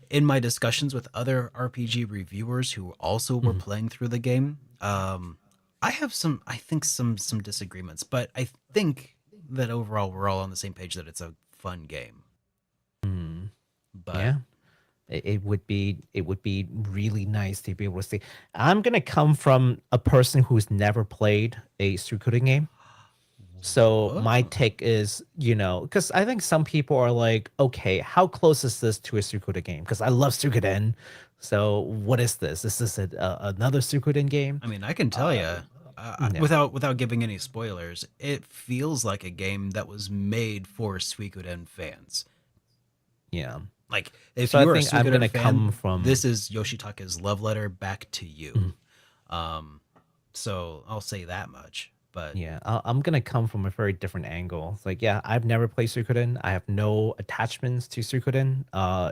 in my discussions with other RPG reviewers who also were
Mhm.
playing through the game, I have I think some disagreements, but I think that overall we're all on the same page that it's a fun game.
Mm.
But
Yeah. It would be really nice to be able to see. I'm gonna come from a person who's never played a Suikoden game. So my
whoa,
take is, because I think some people are like, okay, how close is this to a Suikoden game? Because I love Suikoden. So what is this? Is this another Suikoden game?
I mean, I can tell
Uh,
you,
no.
without giving any spoilers, it feels like a game that was made for Suikoden fans.
Yeah.
Like, if
So I
you are a
think I'm
Suikoden
gonna
fan,
come from.
this is Yoshitaka's love letter back to you.
Mhm.
Um, so I'll say that much. But
Yeah, I'm gonna come from a very different angle. It's like, yeah, I've never played Suikoden. I have no attachments to Suikoden.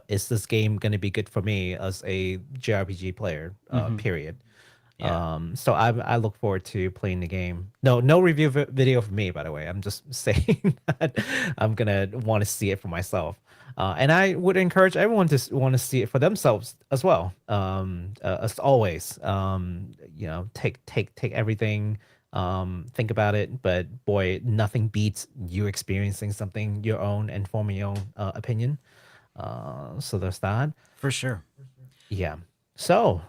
Is this game gonna be good for me as a JRPG player?
mhm,
Period.
yeah,
So I look forward to playing the game. No review video for me, by the way. I'm just saying that I'm gonna want to see it for myself. And I would encourage everyone to want to see it for themselves as well. As always, take everything. Think about it, but boy, nothing beats you experiencing something your own and forming your own opinion. So there's that.
for sure.
Yeah. So,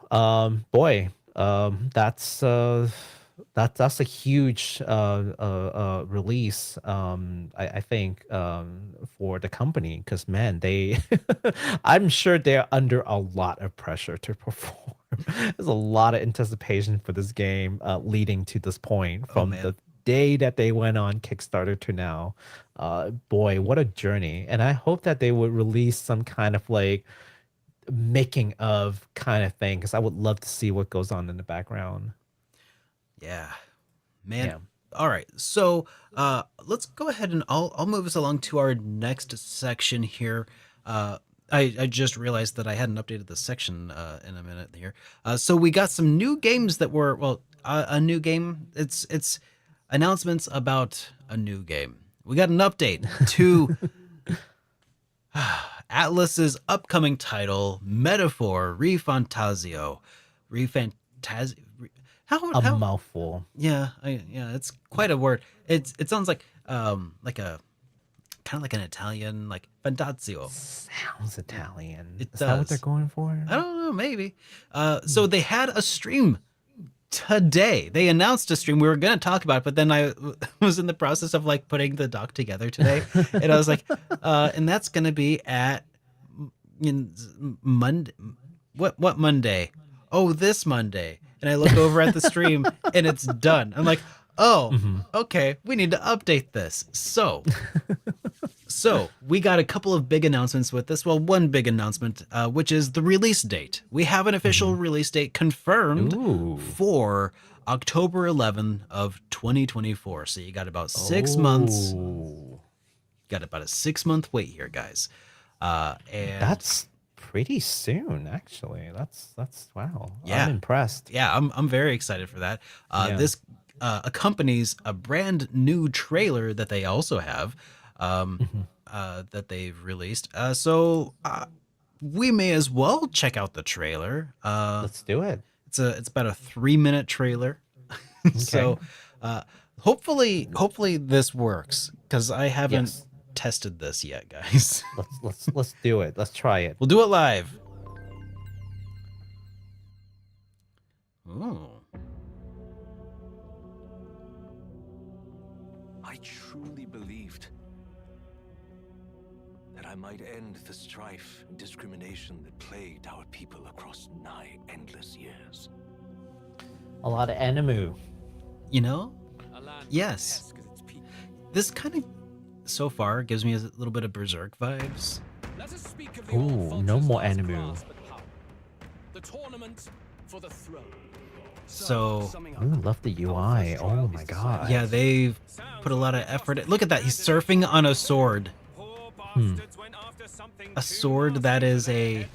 boy, that's a huge release. I think for the company because man, they, I'm sure they're under a lot of pressure to perform. There's a lot of anticipation for this game leading to this point
Oh
from the
man,
day that they went on Kickstarter to now. Boy, what a journey! And I hope that they would release some kind of like making of kind of thing because I would love to see what goes on in the background.
yeah, man.
Yeah.
All right, so let's go ahead and I'll move us along to our next section here. Uh, I just realized that I hadn't updated the section in a minute here. So we got some new games that were a new game. It's announcements about a new game. We got an update to Atlas's upcoming title, Metaphor ReFantazio. ReFantazio.
A
How
mouthful.
yeah, it's quite a word. It sounds like a kind of like an Italian like fantazio.
Sounds Italian.
It
Is that what they're
does.
going for?
I don't know, maybe. So they had a stream today. They announced a stream. We were gonna talk about it, but then I was in the process of like putting the doc together today, and I was like, and that's gonna be at Monday. What Monday? Oh, this Monday. And I look over at the stream and it's done. I'm like, Oh,
Hmm.
okay. We need to update this. So we got a couple of big announcements with this. Well, one big announcement, which is the release date. We have an official
Hmm.
release date confirmed
Ooh.
for October 11th of 2024. So you got about 6 months.
Oh.
Got about a 6 month wait here, guys. And
That's pretty soon, actually. That's wow. I'm
yeah,
impressed.
yeah, I'm very excited for that.
Yeah.
This accompanies a brand new trailer that they also have.
Mhm.
That they've released. So we may as well check out the trailer.
Let's do it.
It's about a 3 minute trailer.
Okay.
So uh, hopefully this works because I haven't
Yes.
tested this yet, guys.
Let's do it. Let's try it.
We'll do it live. Ooh.
I truly believed that I might end the strife and discrimination that plagued our people across nigh endless years.
A lot of anime.
You know,
A land
yes.
grotesque as its people.
This kind of so far gives me a little bit of Berserk vibes.
Let us speak of the
Ooh,
old
no
vulture's
more
last
anime.
grasp at power. The tournament for the throne.
So
summing
Ooh, love the UI. Oh my god.
yeah, they've put a lot of effort. Look at that. He's surfing on a sword.
Hmm.
A sword that is a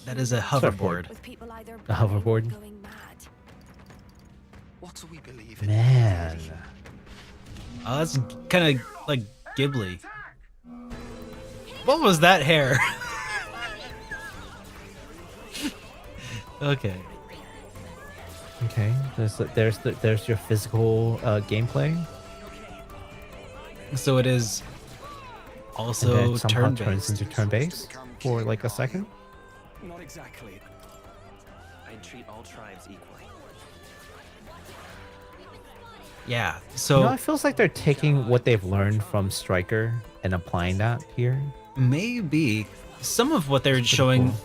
hoverboard.
A hoverboard?
What do we believe in?
Man.
Oh, that's kind of like Ghibli. What was that hair? Okay.
Okay. There's your physical gameplay.
So it is
And
also
then somehow turns
turn-based.
into turn-based for like a second.
Not exactly. I treat all tribes equally.
Yeah.
You
So
know, it feels like they're taking what they've learned from Striker and applying that here.
maybe some of what they're
Pretty
showing
cool.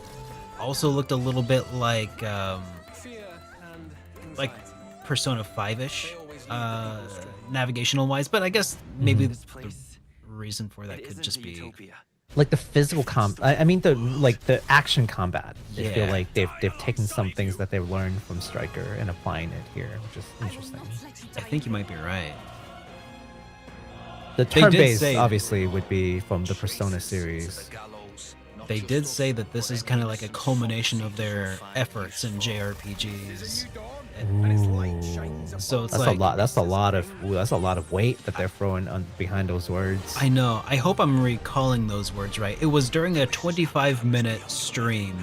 also looked a little bit like
Fear and
like
anxiety.
Persona 5-ish,
They always lead the people astray.
navigational wise, but I guess maybe
This
the
place,
reason for that
it
could
isn't
just
a
be
utopia.
Like the physical I mean the action combat. I feel
Yeah.
like they've taken some things that they've learned from Striker and applying it here, which is interesting.
I think you might be right.
The
They did
turn-based
say-
obviously would be from the Persona series.
The gallows, not
They
just
did
us,
say that this
but
is kind of like a
endless
culmination of
insults
their
you find
efforts in
useful.
JRPGs.
Ooh.
So it's
That's
like
a lot. That's a lot of. Ooh, that's a lot of weight that they're throwing on behind those words.
I know. I hope I'm recalling those words right. It was during a 25-minute stream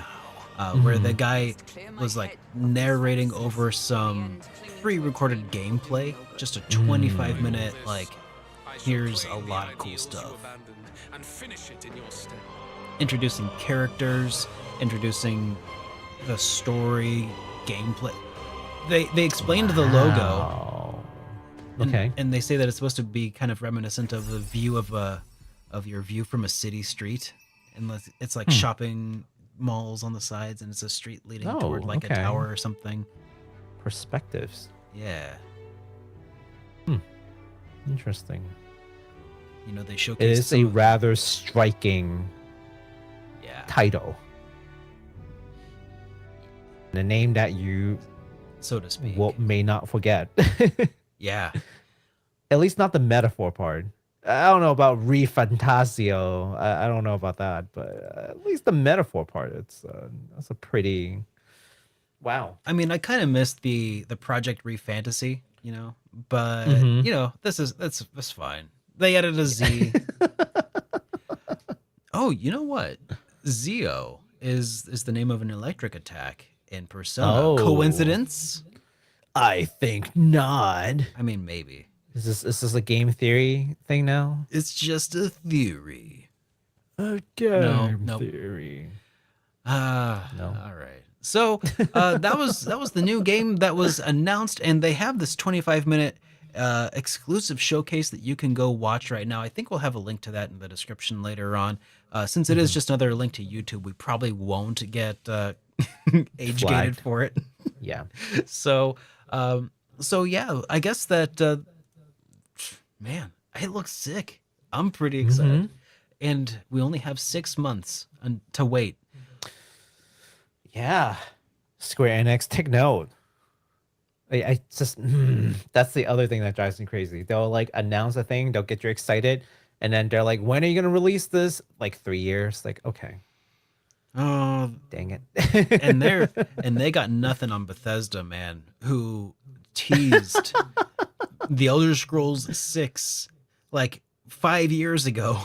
where the guy was like narrating over some pre-recorded gameplay. Just a 25-minute like, here's a lot of cool stuff.
And finish it in your stead.
Introducing characters, introducing the story, gameplay. They explained the logo.
Wow. Okay.
And they say that it's supposed to be kind of reminiscent of the view of your view from a city street, and it's like shopping malls on the sides, and it's a street leading
Oh,
toward like
okay.
a tower or something.
Perspectives.
Yeah,
Interesting.
you know they
It
showcased.
is a
some of-
rather striking
yeah,
title. The name that you
so to speak.
may not forget.
Yeah,
At least not the metaphor part. I don't know about ReFantazio. I don't know about that, but at least the metaphor part. That's a pretty. Wow.
I mean I kind of missed the Project ReFantazio, you know, but
Mhm.
you know that's fine. They added a Z. Oh, you know what? Zeo is the name of an electric attack in Persona.
Oh.
Coincidence?
I think not.
I mean, maybe.
Is this a game theory thing now?
It's just a theory.
A
game nope.
theory.
No. All right. So that was the new game that was announced, and they have this 25-minute exclusive showcase that you can go watch right now. I think we'll have a link to that in the description later on. Since it is just another link to YouTube, we probably won't get age gated
Flagged.
for it.
Yeah.
So So yeah, I guess that man, it looks sick. I'm pretty excited. And we only have 6 months to wait.
Yeah. Square Enix, take note. I just that's the other thing that drives me crazy. They'll like announce a thing, they'll get you excited, and then they're like, "When are you gonna release this?" Like 3 years. Like, okay,
Oh,
dang it.
and they got nothing on Bethesda, man, who teased the Elder Scrolls 6 like 5 years ago.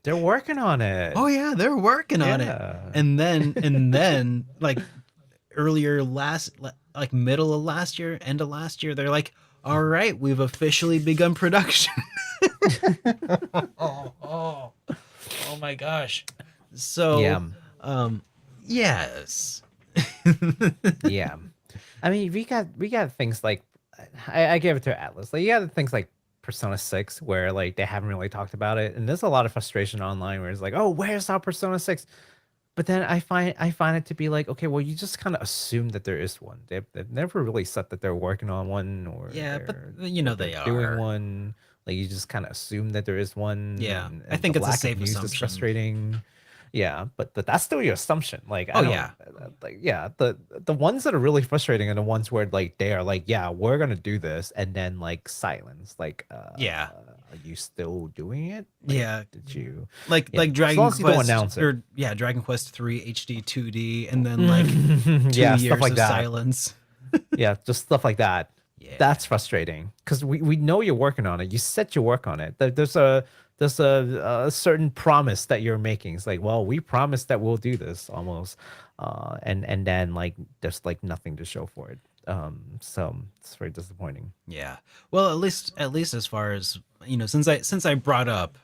They're working on it.
Oh yeah, they're working on it.
Yeah.
And then like like middle of last year, end of last year, they're like, "All right, we've officially begun production." Oh my gosh. So,
Yeah.
yes.
Yeah. I mean, we got things like I gave it to Atlas. Like you got things like Persona 6 where like they haven't really talked about it. And there's a lot of frustration online where it's like, oh, where's our Persona 6? But then I find it to be like, okay, well, you just kind of assume that there is one. They've never really said that they're working on one or
Yeah, but
they're
you know
that
they
they're
are.
doing one. Like you just kind of assume that there is one.
Yeah,
and
I think
the
it's a
lack of
safe
news is
assumption.
frustrating. Yeah, but that's still your assumption. Like, I
Oh,
don't,
yeah.
like, yeah, the ones that are really frustrating are the ones where like they are like, yeah, we're gonna do this, and then like silence. Like,
Yeah.
are you still doing it? Like,
Yeah.
did you?
Like
Yeah, as
Dragon
long
Quest
as you don't announce it.
or yeah, Dragon Quest 3 HD 2D and then like 2
Yeah,
years
stuff like
of
that.
silence.
Yeah, just stuff like that.
Yeah.
That's frustrating because we know you're working on it. You said you work on it. There's a certain promise that you're making. It's like, well, we promised that we'll do this almost, and then like there's like nothing to show for it. So it's very disappointing.
Yeah. Well, at least as far as, since I brought up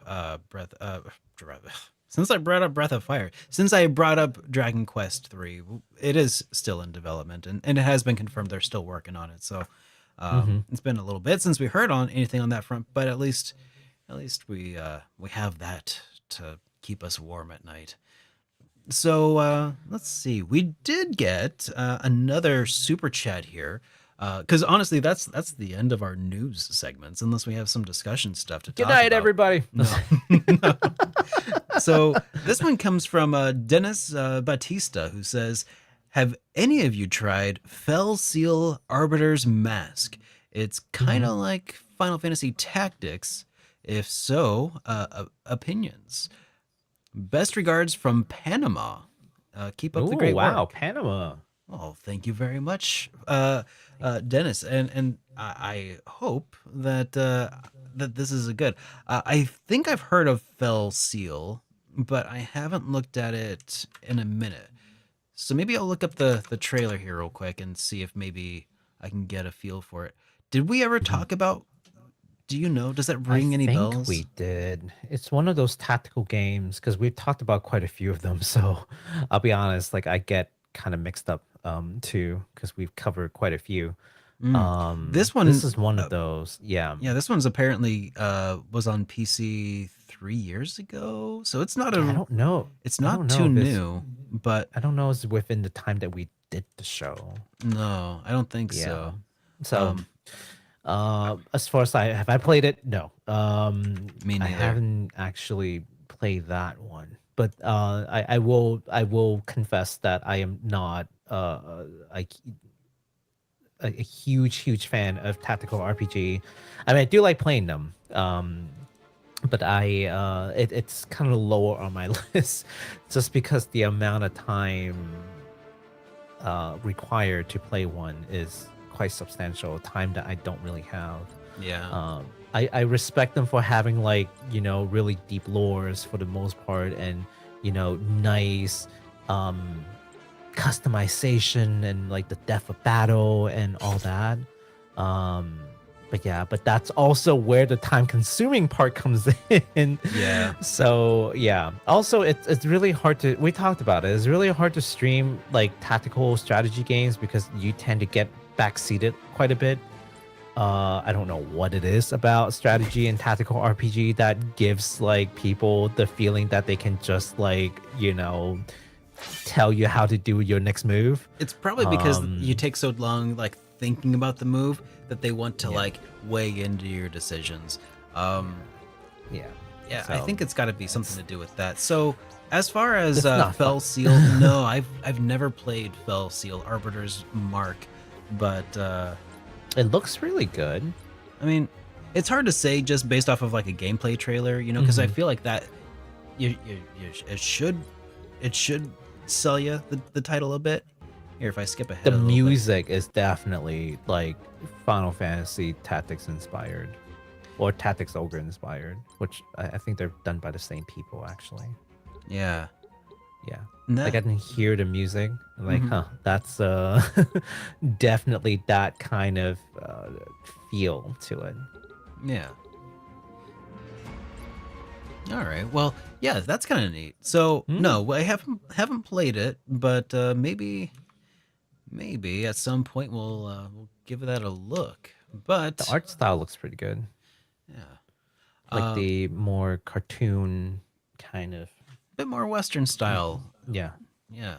since I brought up Breath of Fire, since I brought up Dragon Quest 3, it is still in development and it has been confirmed they're still working on it. So it's been a little bit since we heard on anything on that front, but at least we have that to keep us warm at night. So let's see. We did get another super chat here, because honestly, that's the end of our news segments, unless we have some discussion stuff to
Good
talk
night,
about.
everybody.
No. No. So this one comes from Dennis Batista, who says, "Have any of you tried Fell Seal Arbiter's Mask? It's kind of like Final Fantasy Tactics. If so, opinions. Best regards from Panama. Keep up the
Ooh,
great
wow,
work."
Panama.
Oh, thank you very much, Dennis. And I hope that that this is a good. I think I've heard of Fell Seal, but I haven't looked at it in a minute. So maybe I'll look up the trailer here real quick and see if maybe I can get a feel for it. Did we ever talk about? Do you know? Does that ring any bells?
I think we did. It's one of those tactical games because we've talked about quite a few of them. So I'll be honest, like I get kind of mixed up too because we've covered quite a few.
This
this is one of those. Yeah.
Yeah, this one's apparently was on PC 3 years ago, so it's not
I don't know.
it's
I
not
don't know
too
if it's-
new, but
I don't know. It's within the time that we did the show.
no, I don't think
Yeah.
so.
So, as far as have I played it? No.
Me
I
neither.
haven't actually played that one, but I will confess that I am not a huge fan of tactical RPG. I mean, I do like playing them. But it's kind of lower on my list just because the amount of time required to play one is quite substantial, time that I don't really have.
Yeah.
I respect them for having like, really deep lores for the most part and, nice customization and like the depth of battle and all that. But that's also where the time consuming part comes in.
Yeah.
So yeah. Also it's really hard to, we talked about it. It's really hard to stream like tactical strategy games because you tend to get backseated quite a bit. I don't know what it is about strategy and tactical RPG that gives like people the feeling that they can just like, tell you how to do your next move.
It's probably because you take so long like thinking about the move that they want to
Yeah.
like weigh into your decisions.
Yeah.
Yeah,
So,
I think it's got to be something to do with that. So, as far as
it's not
Fell
fun.
Seal, no, I've never played Fell Seal Arbiter's Mark, but
It looks really good.
I mean, it's hard to say just based off of like a gameplay trailer, you know, because I
Mhm.
feel like that it should sell you the title a bit. Here, if I skip ahead
The
a little bit.
music is definitely like Final Fantasy Tactics inspired, or Tactics Ogre inspired, which I think they're done by the same people actually.
Yeah.
Yeah.
And
Like I can hear the music. I'm like,
Mhm.
that's definitely that kind of feel to it.
Yeah. All right. Well, yeah, that's kind of neat. So, no, I haven't played it, but maybe at some point we'll give that a look.
The
But
art style looks pretty good.
yeah,
Like
a
the more cartoon kind of.
bit more Western style.
Yeah.
Yeah.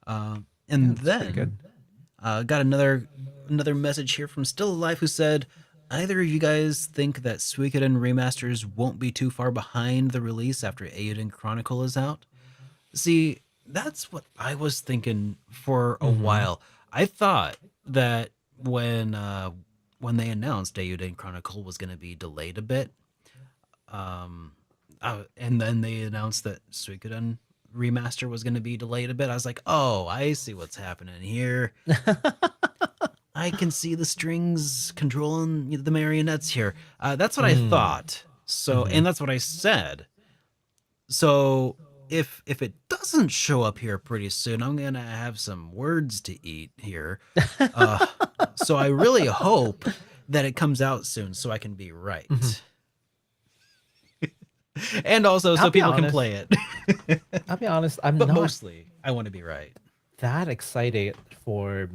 Yeah,
And
it's pretty
then
good.
got another message here from Still Alive who said, either of you guys think that Suikoden remasters won't be too far behind the release after Eiyuden Chronicle is out? See, that's what I was thinking for a while. I thought that when they announced Eiyuden Chronicle was going to be delayed a bit, and then they announced that Suikoden remaster was going to be delayed a bit. I was like, oh, I see what's happening here. I can see the strings controlling the marionettes here. That's what I thought. So, and that's what I said. So, if it doesn't show up here pretty soon, I'm gonna have some words to eat here. So I really hope that it comes out soon, so I can be right, and also so
I'll be
people can
honest.
play it.
I'll be honest, I'm
But
not
mostly, I want to be right.
that excited for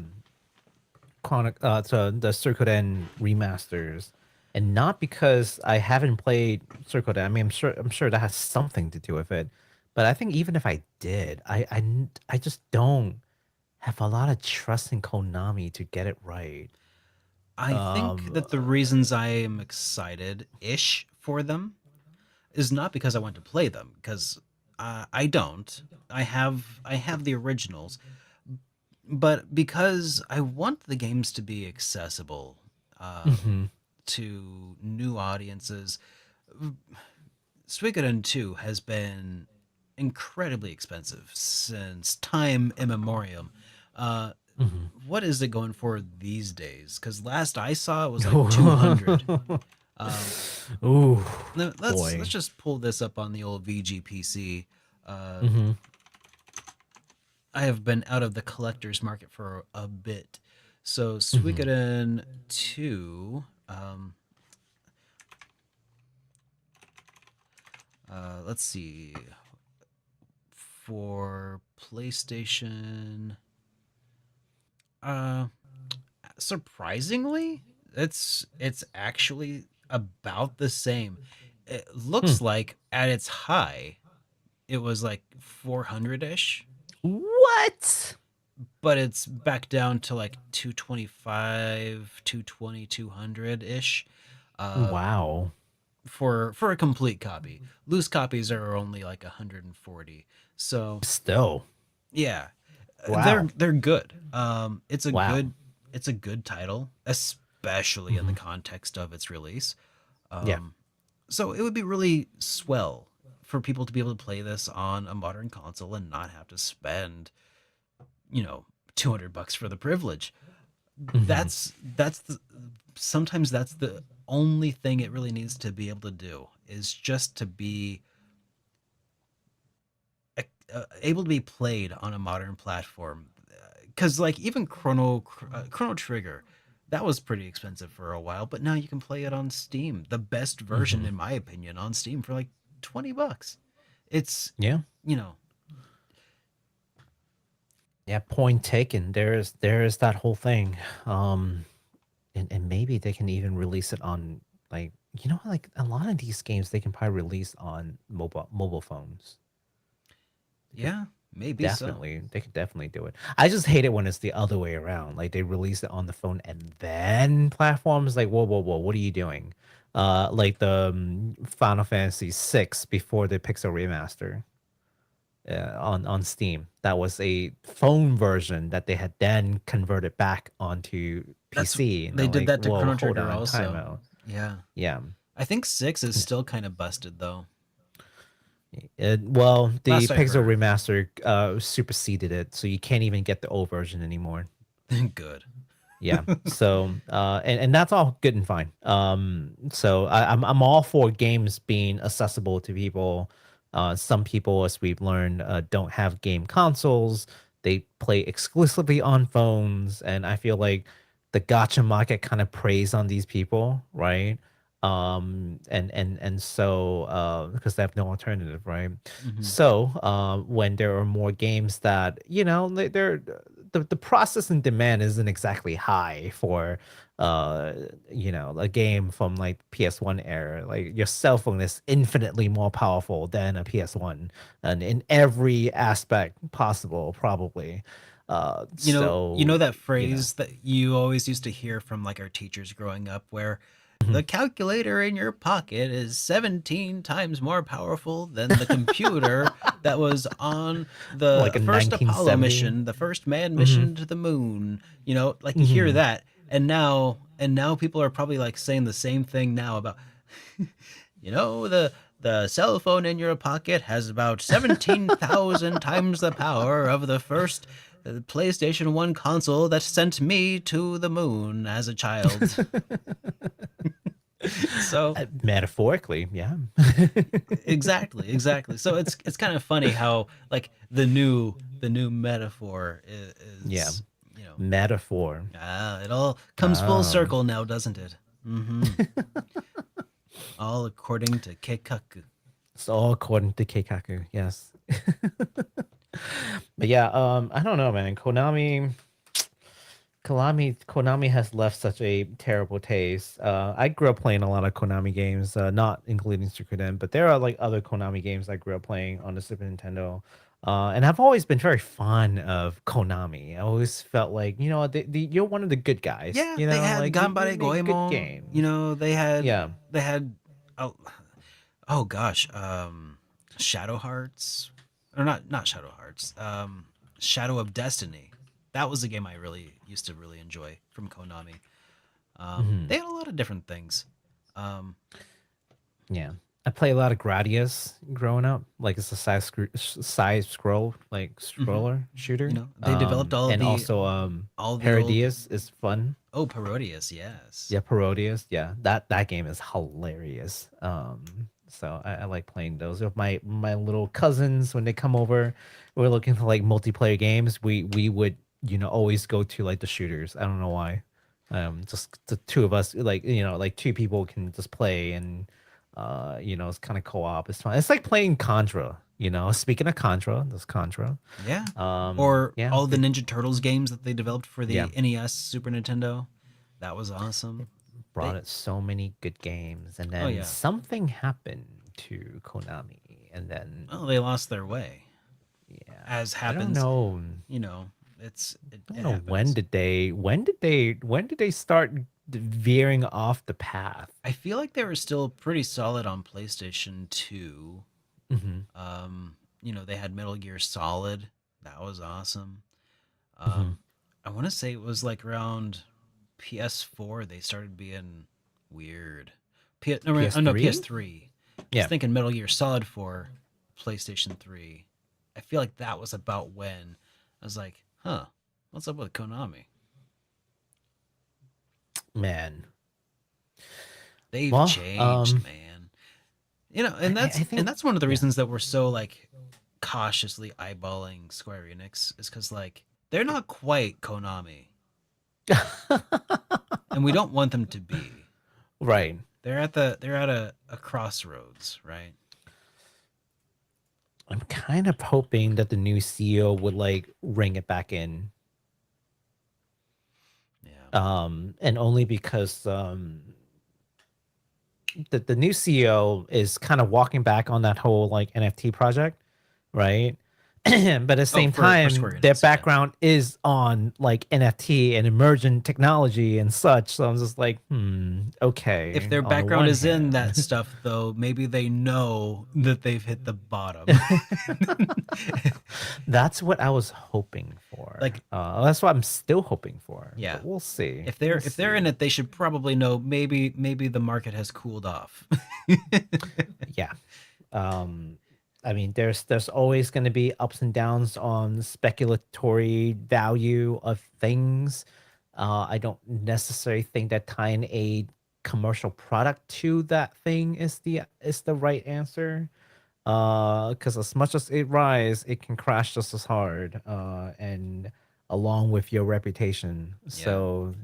the Suikoden remasters, and not because I haven't played Suikoden. I mean, I'm sure that has something to do with it. But I think even if I did, I just don't have a lot of trust in Konami to get it right.
I think that the reasons I am excited-ish for them is not because I want to play them, because I don't. I have the originals, but because I want the games to be accessible to new audiences. Suikoden 2 has been incredibly expensive since time immemorial. Uh, what is it going for these days? Because last I saw it was like 200.
Ooh,
Let's
boy.
just pull this up on the old VGPC. I have been out of the collector's market for a bit. So Suikoden 2, let's see, for PlayStation, uh, surprisingly, it's actually about the same. It looks like at its high, it was like 400-ish,
What?
but it's back down to like 225, 220, 200-ish
Wow.
for a complete copy. Loose copies are only like 140. So,
Still.
yeah.
Wow.
They're good.
Wow.
It's a good title, especially in the context of its release.
Yeah.
So it would be really swell for people to be able to play this on a modern console and not have to spend, $200 for the privilege. Sometimes that's the only thing it really needs to be able to do, is just to be able to be played on a modern platform. Because like even Chrono Trigger, that was pretty expensive for a while, but now you can play it on Steam. The best version, in my opinion, on Steam for like $20. It's
Yeah.
you know
Yeah, point taken. There's that whole thing. And maybe they can even release it on like like a lot of these games they can probably release on mobile phones.
yeah, Maybe so.
Definitely, they could definitely do it. I just hate it when it's the other way around. Like they release it on the phone and then platforms like, whoa, whoa, whoa, what are you doing? Like the Final Fantasy VI before the Pixel remaster on Steam. That was a phone version that they had then converted back onto
That's
PC, and
they
they're
did
like,
that to
whoa,
Chrono
hold
Trigger
on, time
also.
out.
Yeah.
Yeah.
I think 6 is still kind of busted though.
Well, the
Last I
Pixel
heard.
remaster superseded it, so you can't even get the old version anymore.
Good.
Yeah. So and that's all good and fine. So I'm all for games being accessible to people. Some people, as we've learned, don't have game consoles. They play exclusively on phones, and I feel like the gotcha market kind of preys on these people, right? And so because they have no alternative, right?
Hmm.
So when there are more games that they're the process and demand isn't exactly high for a game from like PS1 era. Like your cell phone is infinitely more powerful than a PS1 and in every aspect possible, probably.
You know
So
that phrase that you always used to hear from like our teachers growing up where
Mhm.
the calculator in your pocket is 17 times more powerful than the computer that was on
Like
the
a
first Apollo
1970.
mission, the first manned
Hmm.
mission to the moon. You know, like you hear
Hmm.
that, and now people are probably like saying the same thing now about the cell phone in your pocket has about 17,000 times the power of the first PlayStation 1 console that sent me to the moon as a child. So
Metaphorically, yeah.
exactly, exactly. So it's kind of funny how like the new metaphor
Yeah.
is, you know,
Metaphor.
it all comes full
Oh.
circle now, doesn't it? Hmm. All according to Keikaku.
It's all according to Keikaku, yes. But yeah, I don't know, man. Konami has left such a terrible taste. I grew up playing a lot of Konami games, not including Suikoden, but there are like other Konami games I grew up playing on the Super Nintendo. And I've always been very fond of Konami. I always felt like, you're one of the good guys,
Yeah, they had
like you
Ganbare
make good
Goemon. You
games.
know,
Yeah.
they had oh, oh gosh, Shadow Hearts, or not Shadow Hearts, Shadow of Destiny. That was a game I really used to really enjoy from Konami.
Hmm.
They had a lot of different things. Um,
Yeah. I play a lot of Gradius growing up. Like it's a side scroll, like
mhm.
scroller
You
shooter.
know, they developed
And also
all the old
Parodius is fun.
Parodius, yes.
Yeah, Parodius. Yeah, that game is hilarious. So I like playing those with my little cousins when they come over. We're looking for like multiplayer games. We would always go to like the shooters. I don't know why. Just the two of us, like like two people can just play, and it's kind of co-op. It's fun. It's like playing Contra. Speaking of Contra, there's Contra.
Yeah. Or
Yeah,
all the Ninja Turtles games that they developed for
yeah.
the NES, Super Nintendo. That was awesome.
Brought
They
it so many good games, and
Oh
then
yeah.
something happened to Konami, and then
Well, they lost their way.
yeah,
As
I don't
happens,
know.
you know,
I don't
it
know when
happens.
did they start veering off the path?
I feel like they were still pretty solid on PlayStation 2.
Hmm.
You know, they had Metal Gear Solid. That was awesome.
Hmm.
Um, I want to say it was like around PS4 they started being weird. Oh no,
PS3.
PS3. I was
Yeah,
thinking Metal Gear Solid for PlayStation 3. I feel like that was about when I was like, huh, what's up with Konami?
man.
They've
Well,
changed, man. You know,
I
and
think
that's one of the
yeah.
reasons that we're so like cautiously eyeballing Square Enix is because like they're not quite Konami, and we don't want them to be.
Right.
They're at a crossroads, right?
I'm kind of hoping that the new CEO would like ring it back in.
Yeah.
And only because the new CEO is kind of walking back on that whole like NFT project, right? But at the same
for
time,
Square Enix,
their
yeah.
background is on like NFT and emergent technology and such. So I'm just like, okay.
If their
on the
background
one
is in that
hand.
stuff, though, maybe they know that they've hit the bottom.
That's what I was hoping for.
Like,
That's what I'm still hoping for.
yeah,
But we'll see.
if they're in it, they should probably know maybe the market has cooled off.
Yeah. I mean, there's always going to be ups and downs on speculatory value of things. I don't necessarily think that tying a commercial product to that thing is the right answer. Because as much as it rise, it can crash just as hard. And along with your reputation, so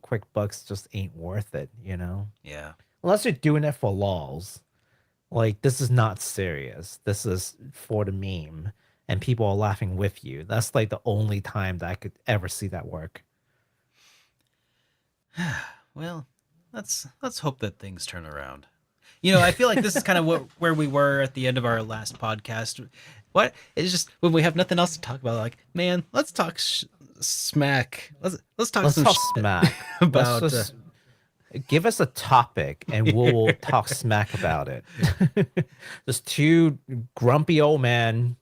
quick bucks just ain't worth it.
Yeah.
Unless you're doing it for lols. Like, this is not serious. This is for the meme, and people are laughing with you. That's like the only time that I could ever see that work.
Well, let's hope that things turn around. I feel like this is kind of where we were at the end of our last podcast. What it's just when we have nothing else to talk about, like, man, let's talk smack. Let's talk some shit
smack
about.
Let's just give us a topic and we'll talk smack about it. Just two grumpy old men.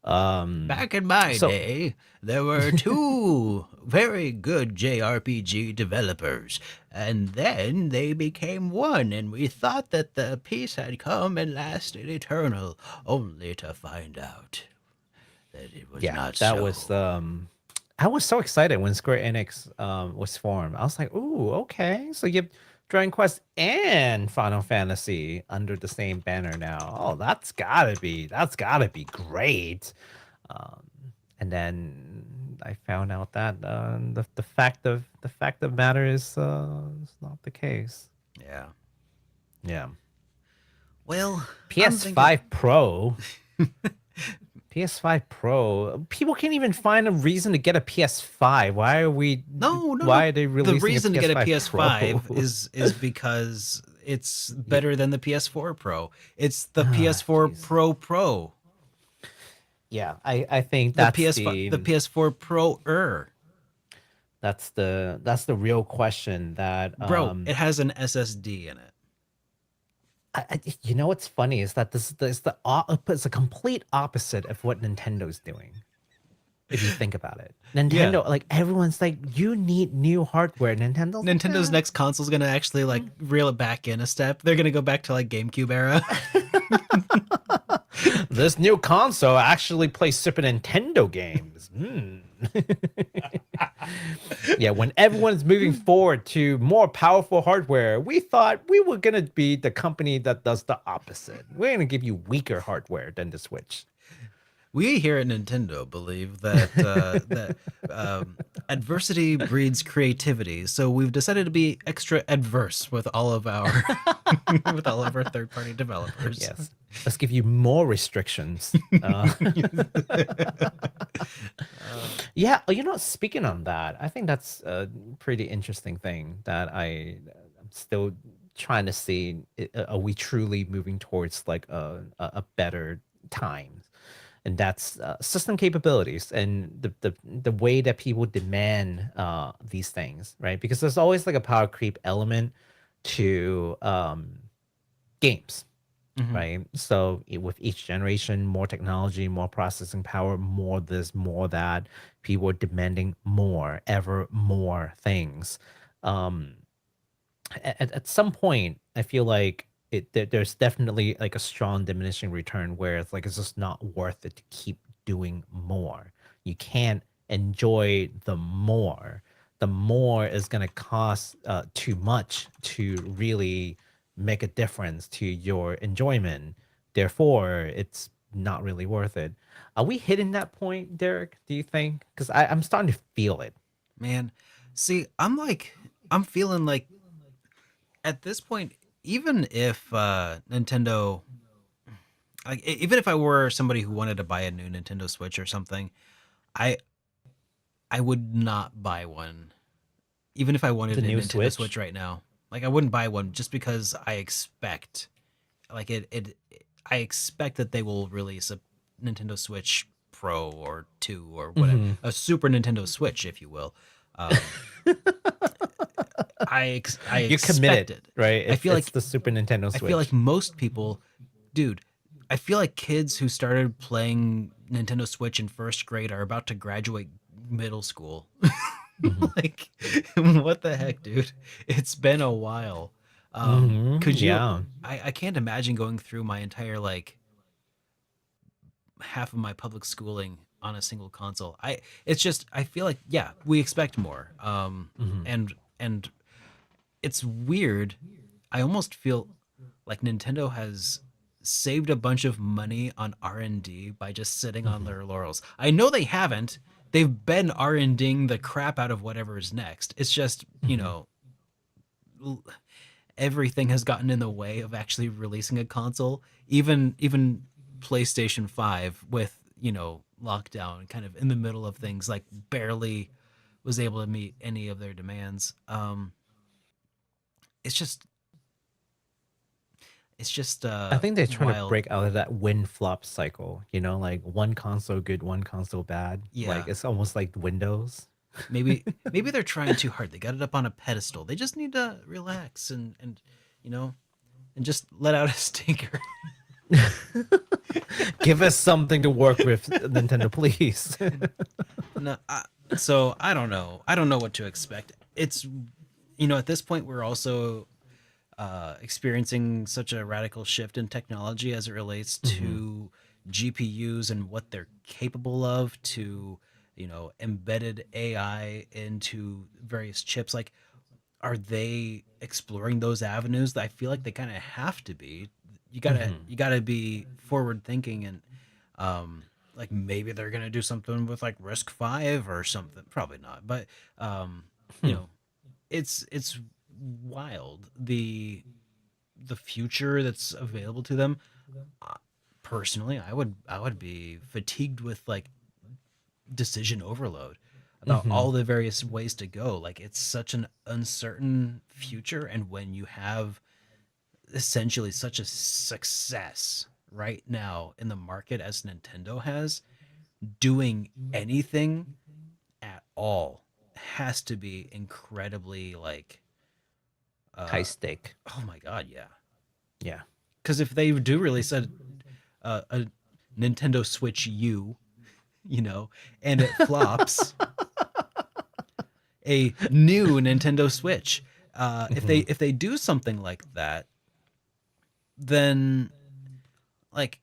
Back in my day, there were two very good JRPG developers, and then they became one, and we thought that the peace had come and lasted eternal, only to find out that it was not so.
That was I was so excited when Square Enix was formed. I was like, ooh, okay. So you have Dragon Quest and Final Fantasy under the same banner now. Oh, that's gotta be great. And then I found out that the fact of matter is not the case.
Yeah.
Yeah.
Well,
PS5 Pro. PS5 Pro. People can't even find a reason to get a PS5. Why are we?
No.
Why are they releasing?
The reason to get a PS5
Pro?
is because it's better than the PS4 Pro. It's the PS4 Pro.
Yeah, I think that's
the PS4 Pro.
That's the real question. That
bro, it has an SSD in it.
You know what's funny is that it's the complete opposite of what Nintendo's doing. If you think about it, Nintendo, like, everyone's like, you need new hardware. Nintendo's
next console is gonna actually like reel it back in a step. They're gonna go back to like GameCube era.
This new console actually plays Super Nintendo games. Yeah, when everyone's moving forward to more powerful hardware, we thought we were gonna be the company that does the opposite. We're gonna give you weaker hardware than the Switch.
We here at Nintendo believe that adversity breeds creativity, so we've decided to be extra adverse with all of our third-party developers.
Yes, let's give you more restrictions. Yeah, speaking on that, I think that's a pretty interesting thing that I'm still trying to see. Are we truly moving towards like a better time? And that's system capabilities and the way that people demand these things, right? Because there's always like a power creep element to games, right? So with each generation, more technology, more processing power, more this, more that, people are demanding more, ever more things. At some point, I feel like there's definitely like a strong diminishing return where it's like it's just not worth it to keep doing more. You can't enjoy the more. The more is going to cost too much to really make a difference to your enjoyment. Therefore, it's not really worth it. Are we hitting that point, Derek? Do you think? Because I'm starting to feel it.
Man, see, I'm feeling like at this point, even if Nintendo, like, even if I were somebody who wanted to buy a new Nintendo Switch or something, I would not buy one. Even if I wanted a Nintendo Switch right now, like, I wouldn't buy one just because I expect, like, I expect that they will release a Nintendo Switch Pro or 2 or whatever,
Mhm.
a Super Nintendo Switch, if you will. Um, I
You're committed,
expected.
right?
I
It's
feel
it's
like
the Super Nintendo
I feel like
Switch.
most people, dude. I feel like kids who started playing Nintendo Switch in first grade are about to graduate middle school.
Mhm.
Like, what the heck, dude? It's been a while. Could you?
Yeah.
I can't imagine going through my entire like half of my public schooling on a single console. It's just I feel like yeah, we expect more.
Mhm.
And it's weird. I almost feel like Nintendo has saved a bunch of money on R&D by just sitting on
Mhm.
their laurels. I know they haven't. They've been R&Ding the crap out of whatever is next. It's just,
Mhm.
everything has gotten in the way of actually releasing a console. Even PlayStation 5 with, lockdown kind of in the middle of things, like barely was able to meet any of their demands. It's just
I think they're trying to
wild.
break out of that win flop cycle, like one console good, one console bad.
Yeah.
Like it's almost like Windows.
Maybe they're trying too hard. They got it up on a pedestal. They just need to relax and you know and just let out a stinker.
Give us something to work with, Nintendo, please.
No, so I don't know. I don't know what to expect. It's at this point we're also experiencing such a radical shift in technology as it relates
Mhm.
to GPUs and what they're capable of, to embedded AI into various chips. Like, are they exploring those avenues? I feel like they kind of have to be. You gotta
Mhm.
you gotta be forward thinking, and like maybe they're gonna do something with like Risk 5 or something. Probably not, but you
Hmm.
know, it's wild, the future that's available to them. Uh, Personally, I would be fatigued with like decision overload about
Mhm.
all the various ways to go. Like, it's such an uncertain future, and when you have essentially such a success right now in the market as Nintendo has, doing anything at all has to be incredibly like
High
uh
stake.
oh my god, yeah.
Yeah.
Because if they do release a Nintendo Switch U, and it flops, a new Nintendo Switch. If they
Mhm.
if they do something like that, then like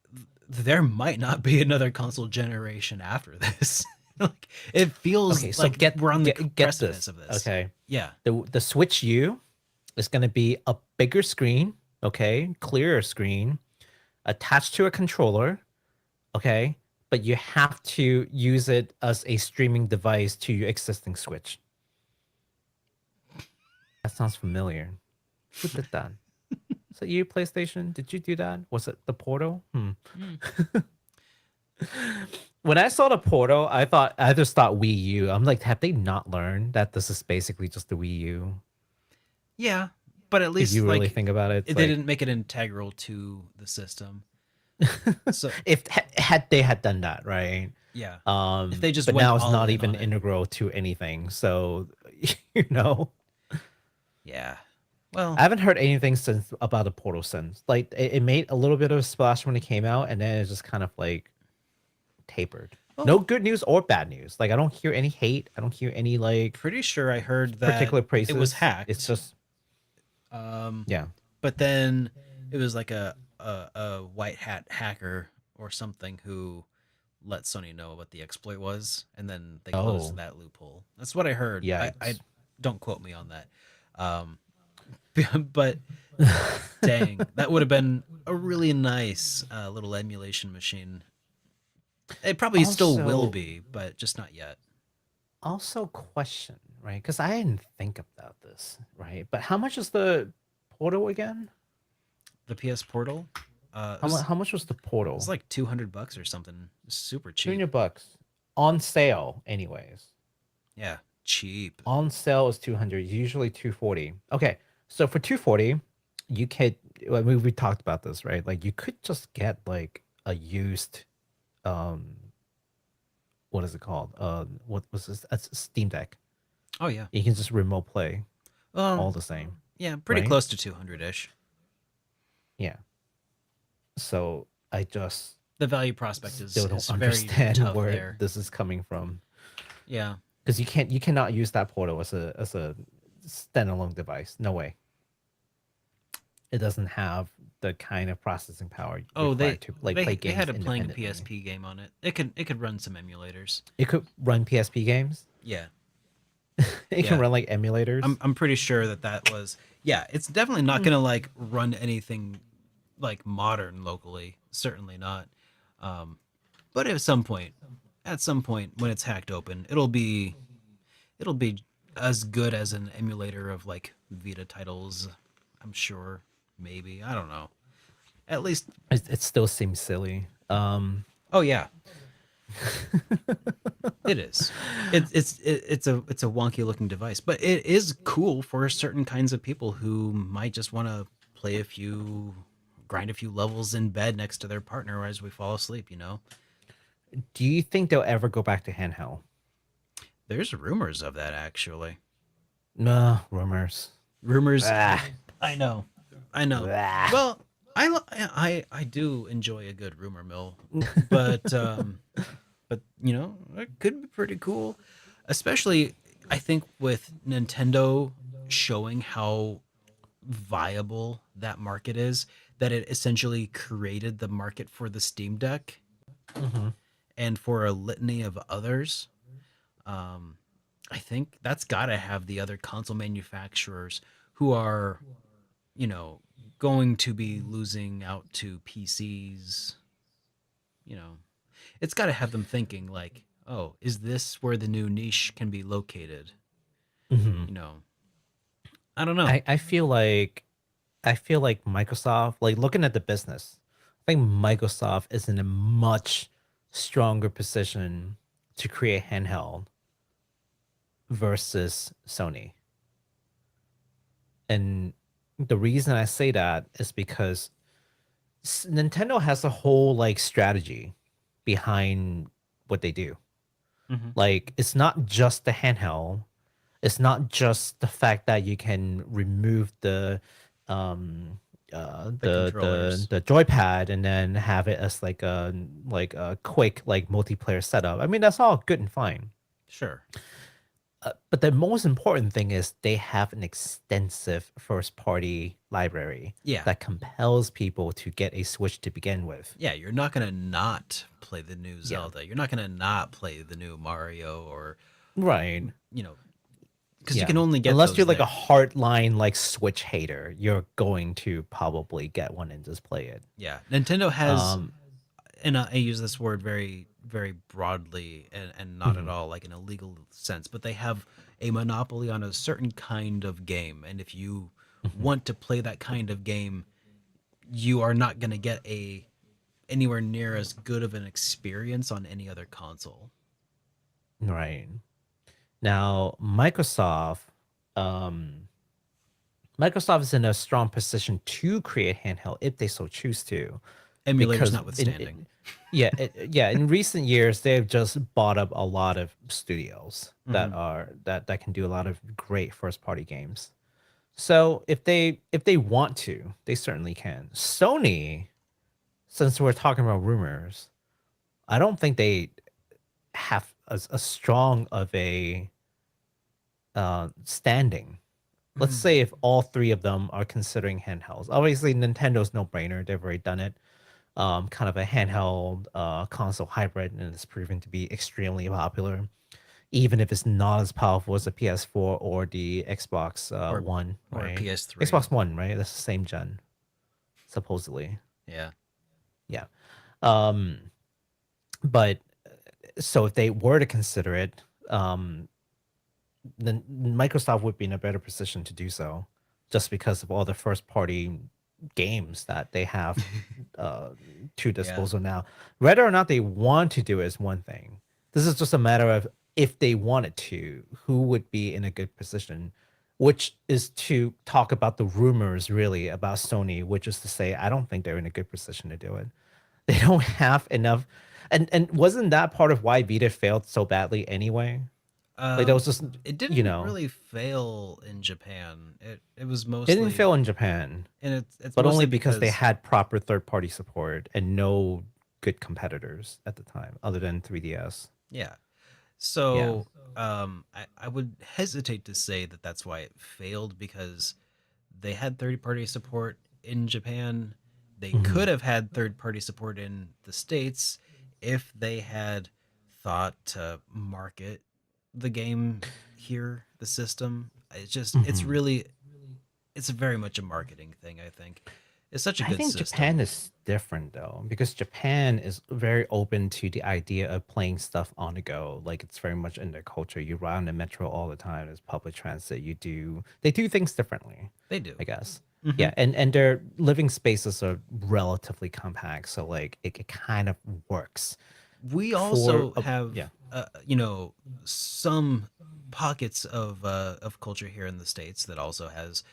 there might not be another console generation after this. Like, it feels
Okay, so
like we're on the
get
precipice
this.
of this.
Okay.
Yeah.
The Switch U is going to be a bigger screen, okay? Clearer screen attached to a controller, okay? But you have to use it as a streaming device to your existing Switch. That sounds familiar. Who did that? Is it you, PlayStation? Did you do that? Was it the Portal? Hmm.
Mm.
When I saw the Portal, I just thought Wii U. I'm like, have they not learned that this is basically just the Wii U?
Yeah, but at
If
least
you really
like
think about it, it's
they
like
didn't make it integral to the system. So
if had they had done that, right?
yeah, if they just
But
went
now it's
all
not
in
even
on it.
integral to anything. So, you know,
Yeah. Well,
I haven't heard anything since about the Portal since. Like it made a little bit of a splash when it came out, and then it just kind of like tapered. No
well,
good news or bad news. Like I don't hear any hate. I don't hear any like
pretty sure I heard that
particular
it was
praises. It's
hacked.
just
Um,
yeah.
but then it was like a white hat hacker or something who let Sony know what the exploit was, and then they closed
Oh,
that loophole. That's what I heard. I
yikes.
don't quote me on that. Um, but dang, that would have been a really nice little emulation machine. It probably still will
Also,
be, but just not yet.
question, right? Because I didn't think about this, right? But how much is the Portal again?
The PS Portal, it
How much?
was
How much was the Portal?
like $200 or something. Super cheap.
200 bucks on sale, anyways.
Yeah, cheap.
On sale is 200. Usually 240. Okay, so for 240, you could. Well, we talked about this, right? Like you could just get like a used, um, what is it called? What was this? That's Steam Deck.
Oh yeah.
You can just remote play
Well,
all the same,
yeah, pretty
right?
close to 200 ish.
Yeah. So I just
The value prospect
still don't
is very
understand
tough
where
there.
this is coming from,
Yeah.
because you cannot use that portal as a standalone device. No way. It doesn't have the kind of processing power
Oh,
required to like play
they had
games
it playing a
independently.
PSP game on it. It could run some emulators.
It could run PSP games.
Yeah.
It can
Yeah.
run like emulators.
I'm pretty sure that that was yeah, it's definitely not going to like run anything like modern locally. Certainly not. But at some point when it's hacked open, it'll be as good as an emulator of like Vita titles. I'm sure. Maybe. I don't know. At least
It still seems silly.
oh yeah, it is. It's a wonky looking device, but it is cool for certain kinds of people who might just want to play a few grind a few levels in bed next to their partner as we fall asleep, you know.
Do you think they'll ever go back to handheld?
There's rumors of that actually.
No, rumors.
Rumors.
Ah,
I know. I know.
ah.
Well, I do enjoy a good rumor mill, but you know, it could be pretty cool, especially I think with Nintendo showing how viable that market is, that it essentially created the market for the Steam Deck
Mhm.
and for a litany of others. Um, I think that's got to have the other console manufacturers who are, you know, going to be losing out to PCs, you know, it's got to have them thinking like, oh, is this where the new niche can be located?
Mhm.
You know, I don't know.
I feel like Microsoft, like looking at the business, I think Microsoft is in a much stronger position to create handheld versus Sony. And the reason I say that is because Nintendo has a whole like strategy behind what they do.
Hmm.
Like it's not just the handheld. It's not just the fact that you can remove um
The controllers.
the joypad and then have it as like a quick like multiplayer setup. I mean that's all good and fine.
Sure.
But the most important thing is they have an extensive first party library
Yeah.
that compels people to get a Switch to begin with.
Yeah. You're not going to not play the new
Yeah.
Zelda. You're not going to not play the new Mario or,
Right.
you know, because you
Yeah.
can only get
Unless
those
you're like a
there.
hardline like Switch hater, you're going to probably get one and just play it.
Yeah. Nintendo has,
Um,
and I use this word very broadly and not at
mhm,
all like in a legal sense, but they have a monopoly on a certain kind of game. And if you
mhm.
want to play that kind of game, you are not going to get a anywhere near as good of an experience on any other console.
Right. Now, um, Microsoft is in a strong position to create handheld if they so choose to,
Emulators
because
notwithstanding.
yeah, in recent years they've just bought up a lot of studios
Hmm.
that can do a lot of great first party games. So if they want to, they certainly can. Sony, since we're talking about rumors, I don't think they have as strong of a standing. Let's say if all three of them are considering handhelds. Obviously, Nintendo's no brainer; they've already done it. Kind of a handheld console hybrid, and it's proven to be extremely popular, even if it's not as powerful as the PS4 or the Xbox
or
One,
or
right?
PS3.
Xbox One, right? That's the same gen, supposedly.
Yeah.
Yeah. Um, but so if they were to consider it, then Microsoft would be in a better position to do so, just because of all the first party games that they have uh, to
Yeah.
disposal now. Whether or not they want to do it is one thing. This is just a matter of if they wanted to, who would be in a good position, which is to talk about the rumors really about Sony, which is to say, I don't think they're in a good position to do it. They don't have enough, and wasn't that part of why Vita failed so badly anyway? Like that was just,
It
you
didn't
know,
really fail in Japan. It was
it didn't
mostly,
fail in Japan,
and it's
but
mostly
only because they
because
had proper third party support and no good competitors at the time other than 3DS.
yeah.
Yeah.
So I would hesitate to say that that's why it failed because they had third party support in Japan. They
Hmm.
could have had third party support in the States if they had thought to market the game here, the system. It's
Hmm.
really, it's very much a marketing thing, I think. It's such a
I
good
think Japan
system.
is different though, because Japan is very open to the idea of playing stuff on the go. Like it's very much in their culture. You ride on the metro all the time. There's public transit. They do things differently,
They do.
I guess.
Hmm.
Yeah, and their living spaces are relatively compact, so like it kind of works
We
for
also have,
yeah.
some pockets of culture here in the States that also has,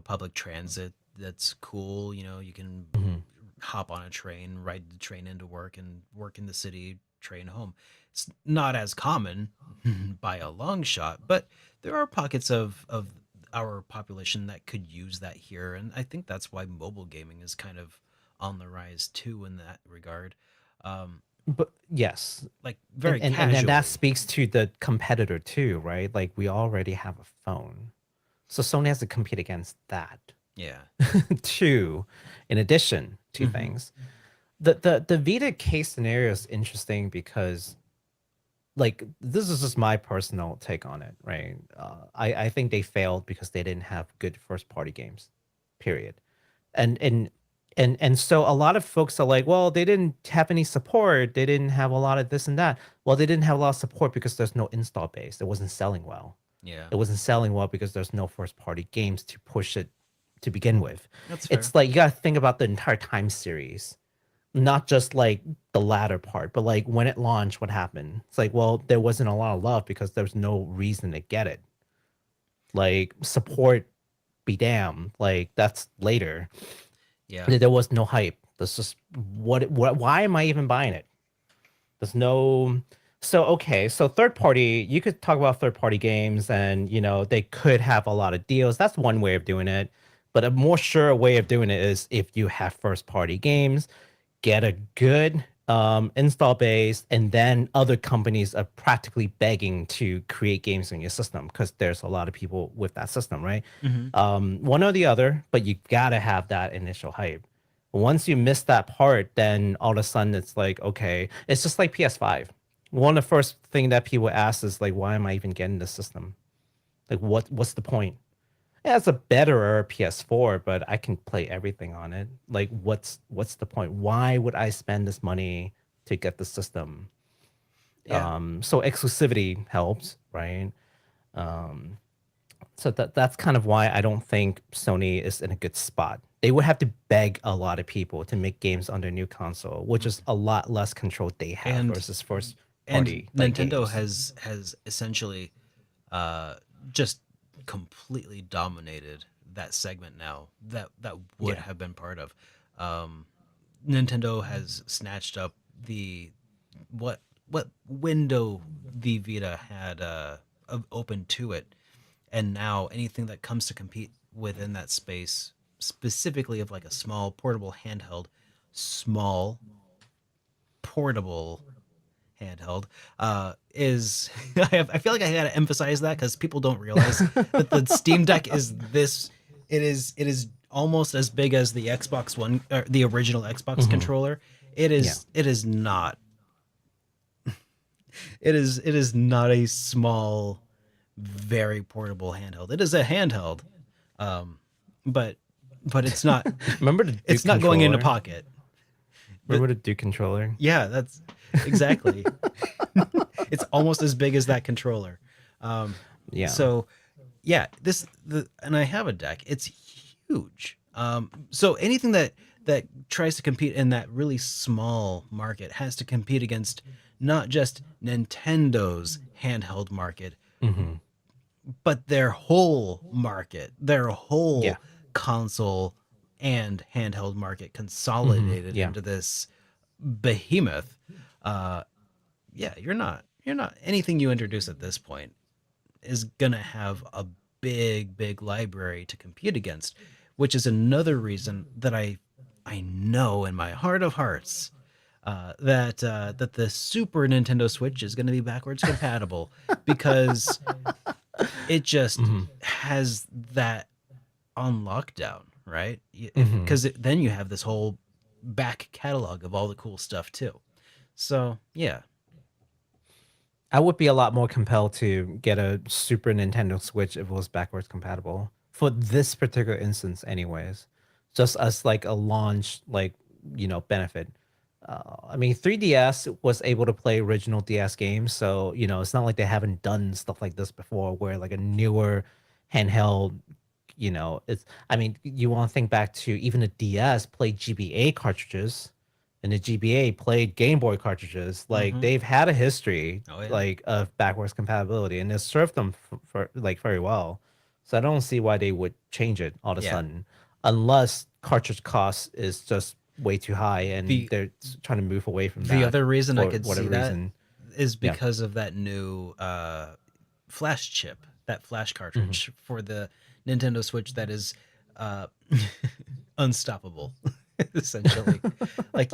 public transit that's cool. You can
Mhm.
hop on a train, ride the train into work, and work in the city, train home. It's not as common by a long shot, but there are pockets of our population that could use that here, and I think that's why mobile gaming is kind of on the rise too in that regard. Um,
But yes,
like very
and then that
casually.
speaks to the competitor too, right? Like we already have a phone, so Sony has to compete against that.
Yeah.
Two, in addition to
Hmm.
things, the Vita case scenario is interesting because like this is just my personal take on it, right? I think they failed because they didn't have good first party games, period. And so a lot of folks are like, well, they didn't have any support, they didn't have a lot of this and that. Well, they didn't have a lot of support because there's no install base. It wasn't selling well.
Yeah.
It wasn't selling well because there's no first party games to push it to begin with.
That's fair.
It's like you got to think about the entire time series, not just like the latter part, but like when it launched, what happened? It's like, well, there wasn't a lot of love because there's no reason to get it. Like support be damned. Like that's later.
Yeah.
There was no hype. That's just what why am I even buying it? There's no. So okay, so third party, you could talk about third party games and they could have a lot of deals. That's one way of doing it. But a more sure way of doing it is if you have first party games, get a good install base, and then other companies are practically begging to create games in your system because there's a lot of people with that system, right?
Hmm.
One or the other, but you gotta have that initial hype. Once you miss that part, then all of a sudden it's like, okay, it's just like PS5. One of the first thing that people ask is like, why am I even getting this system? Like, what's the point? Yeah, it's a better PS4, but I can play everything on it. Like, what's the point? Why would I spend this money to get the system?
Yeah.
So exclusivity helps, right? Um, so that's kind of why I don't think Sony is in a good spot. They would have to beg a lot of people to make games on their new console, which is a lot less control they have
And
versus first
and
party like
Nintendo
games.
has essentially uh just completely dominated that segment now that would
Yeah.
have been part of. Um Nintendo has snatched up the what window the Vita had open to it, and now anything that comes to compete within that space, specifically of like a small portable handheld, is I feel like I gotta emphasize that because people don't realize that the Steam Deck is this. It is almost as big as the Xbox One, or the original Xbox
Hmm.
controller. It
Yeah.
is it is not it is not a small, very portable handheld. It is a handheld, um, but it's not
Remember the Duke
it's not going in a
controller?
pocket. The,
Remember the Duke controller?
yeah, that's exactly. It's almost as big as that controller. Um,
Yeah.
so yeah, and I have a deck. It's huge. So anything that tries to compete in that really small market has to compete against not just Nintendo's handheld market,
Hmm.
but their whole market, their
Yeah.
whole console and handheld market
Hmm.
consolidated
Yeah.
into this behemoth, yeah, you're not anything you introduce at this point is gonna have a big library to compete against, which is another reason that I know in my heart of hearts that the Super Nintendo Switch is going to be backwards compatible because it just
Hmm.
has that on lockdown, right?
Hmm.
Because then you have this whole back catalog of all the cool stuff too. So yeah,
I would be a lot more compelled to get a Super Nintendo Switch if it was backwards compatible for this particular instance, anyways. Just as like a launch, like benefit. I mean, 3DS was able to play original DS games, so it's not like they haven't done stuff like this before, where like a newer handheld, it's. I mean, you want to think back to even the DS played GBA cartridges, and the GBA played Game Boy cartridges. Like
mm-hmm.
they've had a history
Oh yeah,
like of backwards compatibility, and it's served them for like very well. So I don't see why they would change it all of a
yeah.
sudden, unless cartridge cost is just way too high and
The
they're trying to move away from
the
that
other reason I
for
could see
whatever
that
reason.
is
Yeah.
because of that new flash chip, that flash
Hmm.
cartridge for the Nintendo Switch that is uh, unstoppable, essentially. Like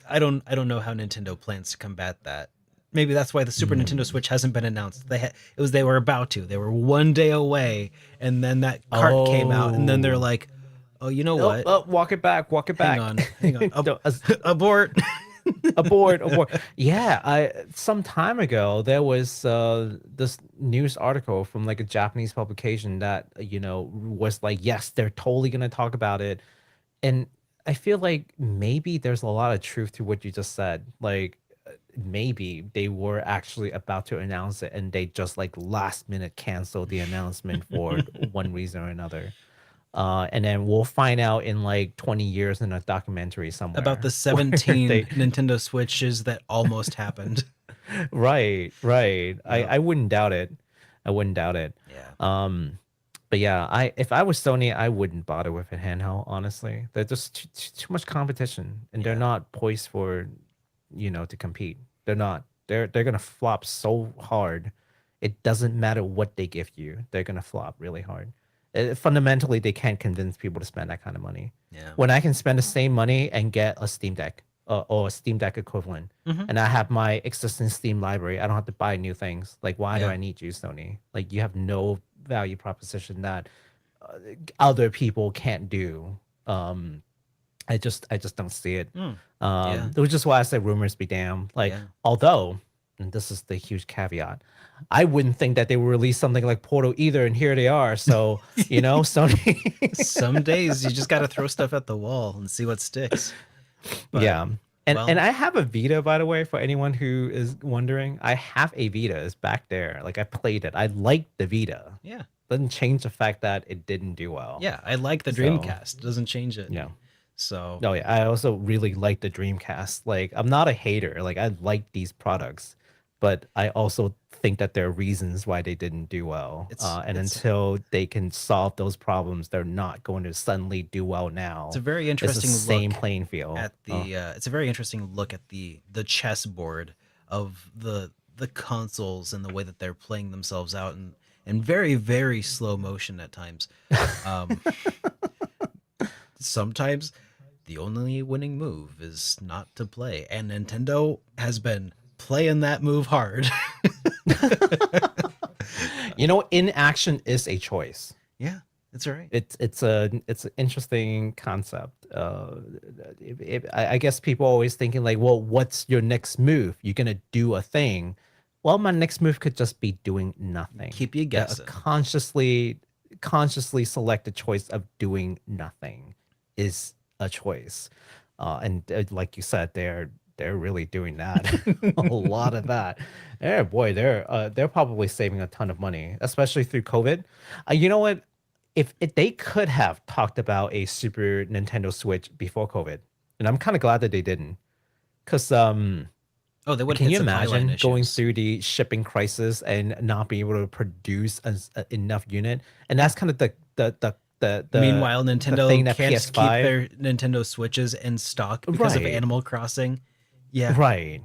I don't know how Nintendo plans to combat that. Maybe that's why the Super Nintendo
Mm.
Switch hasn't been announced. They were about to. They were one day away, and then that cart came out, and then they're
Oh.
like, "Oh, you know
Oh,
what?
oh, walk it back, walk it
Hang
back.
on, hang on,
Don't-
abort."
aboard, aboard. Yeah, I some time ago there was this news article from like a Japanese publication that was like, yes, they're totally gonna talk about it, and I feel like maybe there's a lot of truth to what you just said. Like maybe they were actually about to announce it and they just like last minute canceled the announcement for one reason or another. And then we'll find out in like 20 years in a documentary
About the
somewhere where
17
they
Nintendo Switches that almost happened.
right, right. I
Yep.
I wouldn't doubt it. I wouldn't doubt it.
Yeah.
Um, but yeah, I if I was Sony, I wouldn't bother with a handheld. Honestly, there's just too much competition, and they're
Yeah.
not poised for, to compete. They're not. They're gonna flop so hard. It doesn't matter what they give you. They're gonna flop really hard. Fundamentally, they can't convince people to spend that kind of money.
Yeah.
When I can spend the same money and get a Steam Deck or a Steam Deck equivalent,
Hmm.
and I have my existing Steam library, I don't have to buy new things. Like, why do
Yeah.
I need you, Sony? Like, you have no value proposition that other people can't do. I just don't see it.
Mm. Yeah.
Which is why I say rumors be damned. Like,
Yeah.
although, and this is the huge caveat, I wouldn't think that they would release something like Portal either, and here they are. So, Sony.
Some days you just got to throw stuff at the wall and see what sticks. But
Yeah. And
well,
I have a Vita, by the way, for anyone who is wondering. I have a Vita. It's back there. Like I played it. I liked the Vita.
yeah.
Doesn't change the fact that it didn't do well.
Yeah, I like the
So,
Dreamcast. It doesn't change it.
yeah.
So,
Oh yeah. I also really like the Dreamcast. Like I'm not a hater. Like I like these products, but I also think that there are reasons why they didn't do well. And
it's
until they can solve those problems, they're not going to suddenly do well now.
it's a very
It's the
interesting
same
look
playing field.
at the it's a very interesting look at the chessboard of the consoles and the way that they're playing themselves out and very slow motion at times. Um sometimes the only winning move is not to play, and Nintendo has been playing that move hard.
Inaction is a choice.
Yeah, that's right.
It's an interesting concept. I guess people are always thinking like, well, what's your next move? You're gonna do a thing. Well, my next move could just be doing nothing.
Keep you guessing.
Consciously select the choice of doing nothing is a choice. And like you said, they're really doing that. A lot of that. Yeah, boy, they're probably saving a ton of money, especially through COVID. You know what? If they could have talked about a Super Nintendo Switch before COVID, and I'm kind of glad that they didn't, because
Oh, they would
can
hit
you
some Highline
imagine going
issues.
through the shipping crisis and not being able to produce enough unit? And that's kind of the
Meanwhile,
the
Nintendo
thing that
can't keep
PS5,
their Nintendo Switches in stock because of
right?
Animal Crossing. Yeah.
Right.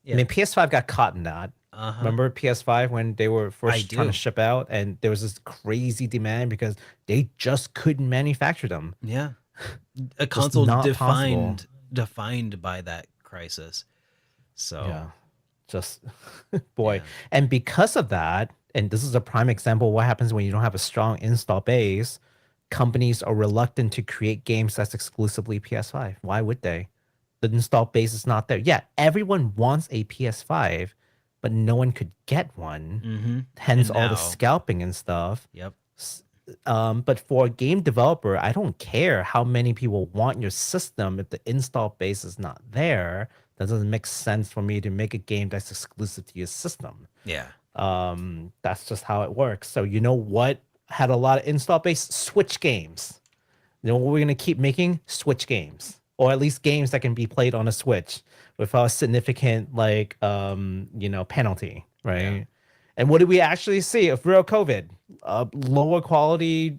Yeah.
I mean, PS5 got caught in that.
Uh-huh.
Remember PS5 when they were
I
first trying
do.
to ship out, and there was this crazy demand because they just couldn't manufacture them.
Yeah. A
Just
console
not possible.
defined by that crisis. So,
Yeah. Just boy.
yeah.
And because of that, and this is a prime example of what happens when you don't have a strong install base, companies are reluctant to create games that's exclusively PS5. Why would they? The install base is not there. Yeah, everyone wants a PS5, but no one could get one.
Mm-hmm.
Hence
And
all the
now,
scalping and stuff.
yep.
But for a game developer, I don't care how many people want your system if the install base is not there. That doesn't make sense for me to make a game that's exclusive to your system.
Yeah.
That's just how it works. So you know what had a lot of install base? Switch games. You know what we're gonna keep making? Switch games. Or at least games that can be played on a Switch without a significant penalty, right?
Yeah.
And what did we actually see of real COVID? Lower quality,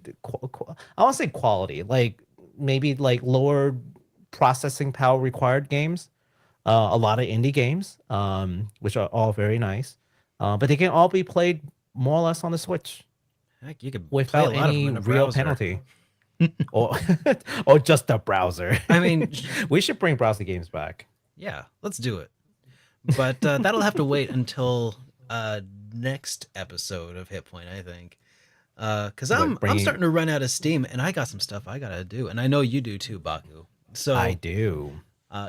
I won't say quality, like maybe like lower processing power required games. A lot of indie games, which are all very nice, but they can all be played more or less on the Switch
Heck, you could play a
without
lot of them
any
in a
real
browser.
penalty. or or just a browser.
I mean,
We should bring browser games back.
yeah, let's do it. But that'll have to wait until next episode of HitPoint, I think. Because I'm starting to run out of steam, and I got some stuff I gotta do, and I know you do too, Baku. So
I do.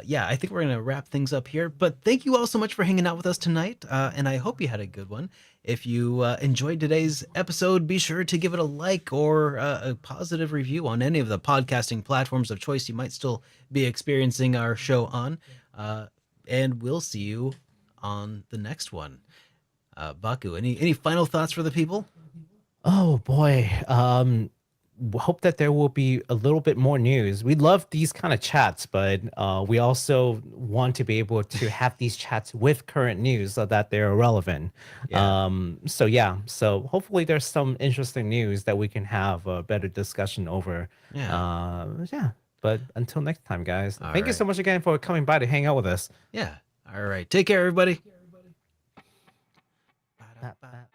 yeah, I think we're gonna wrap things up here. But thank you all so much for hanging out with us tonight, and I hope you had a good one. If you enjoyed today's episode, be sure to give it a like or a positive review on any of the podcasting platforms of choice you might still be experiencing our show on. And we'll see you on the next one. Baku, any final thoughts for the people?
Oh boy. Hope that there will be a little bit more news. We love these kind of chats, but we also want to be able to have these chats with current news so that they're relevant.
Yeah.
So hopefully there's some interesting news that we can have a better discussion over.
Yeah.
But until next time, guys,
All
thank you so
right.
much again for coming by to hang out with us.
Yeah. All right. Take care, everybody.
Ba- ba-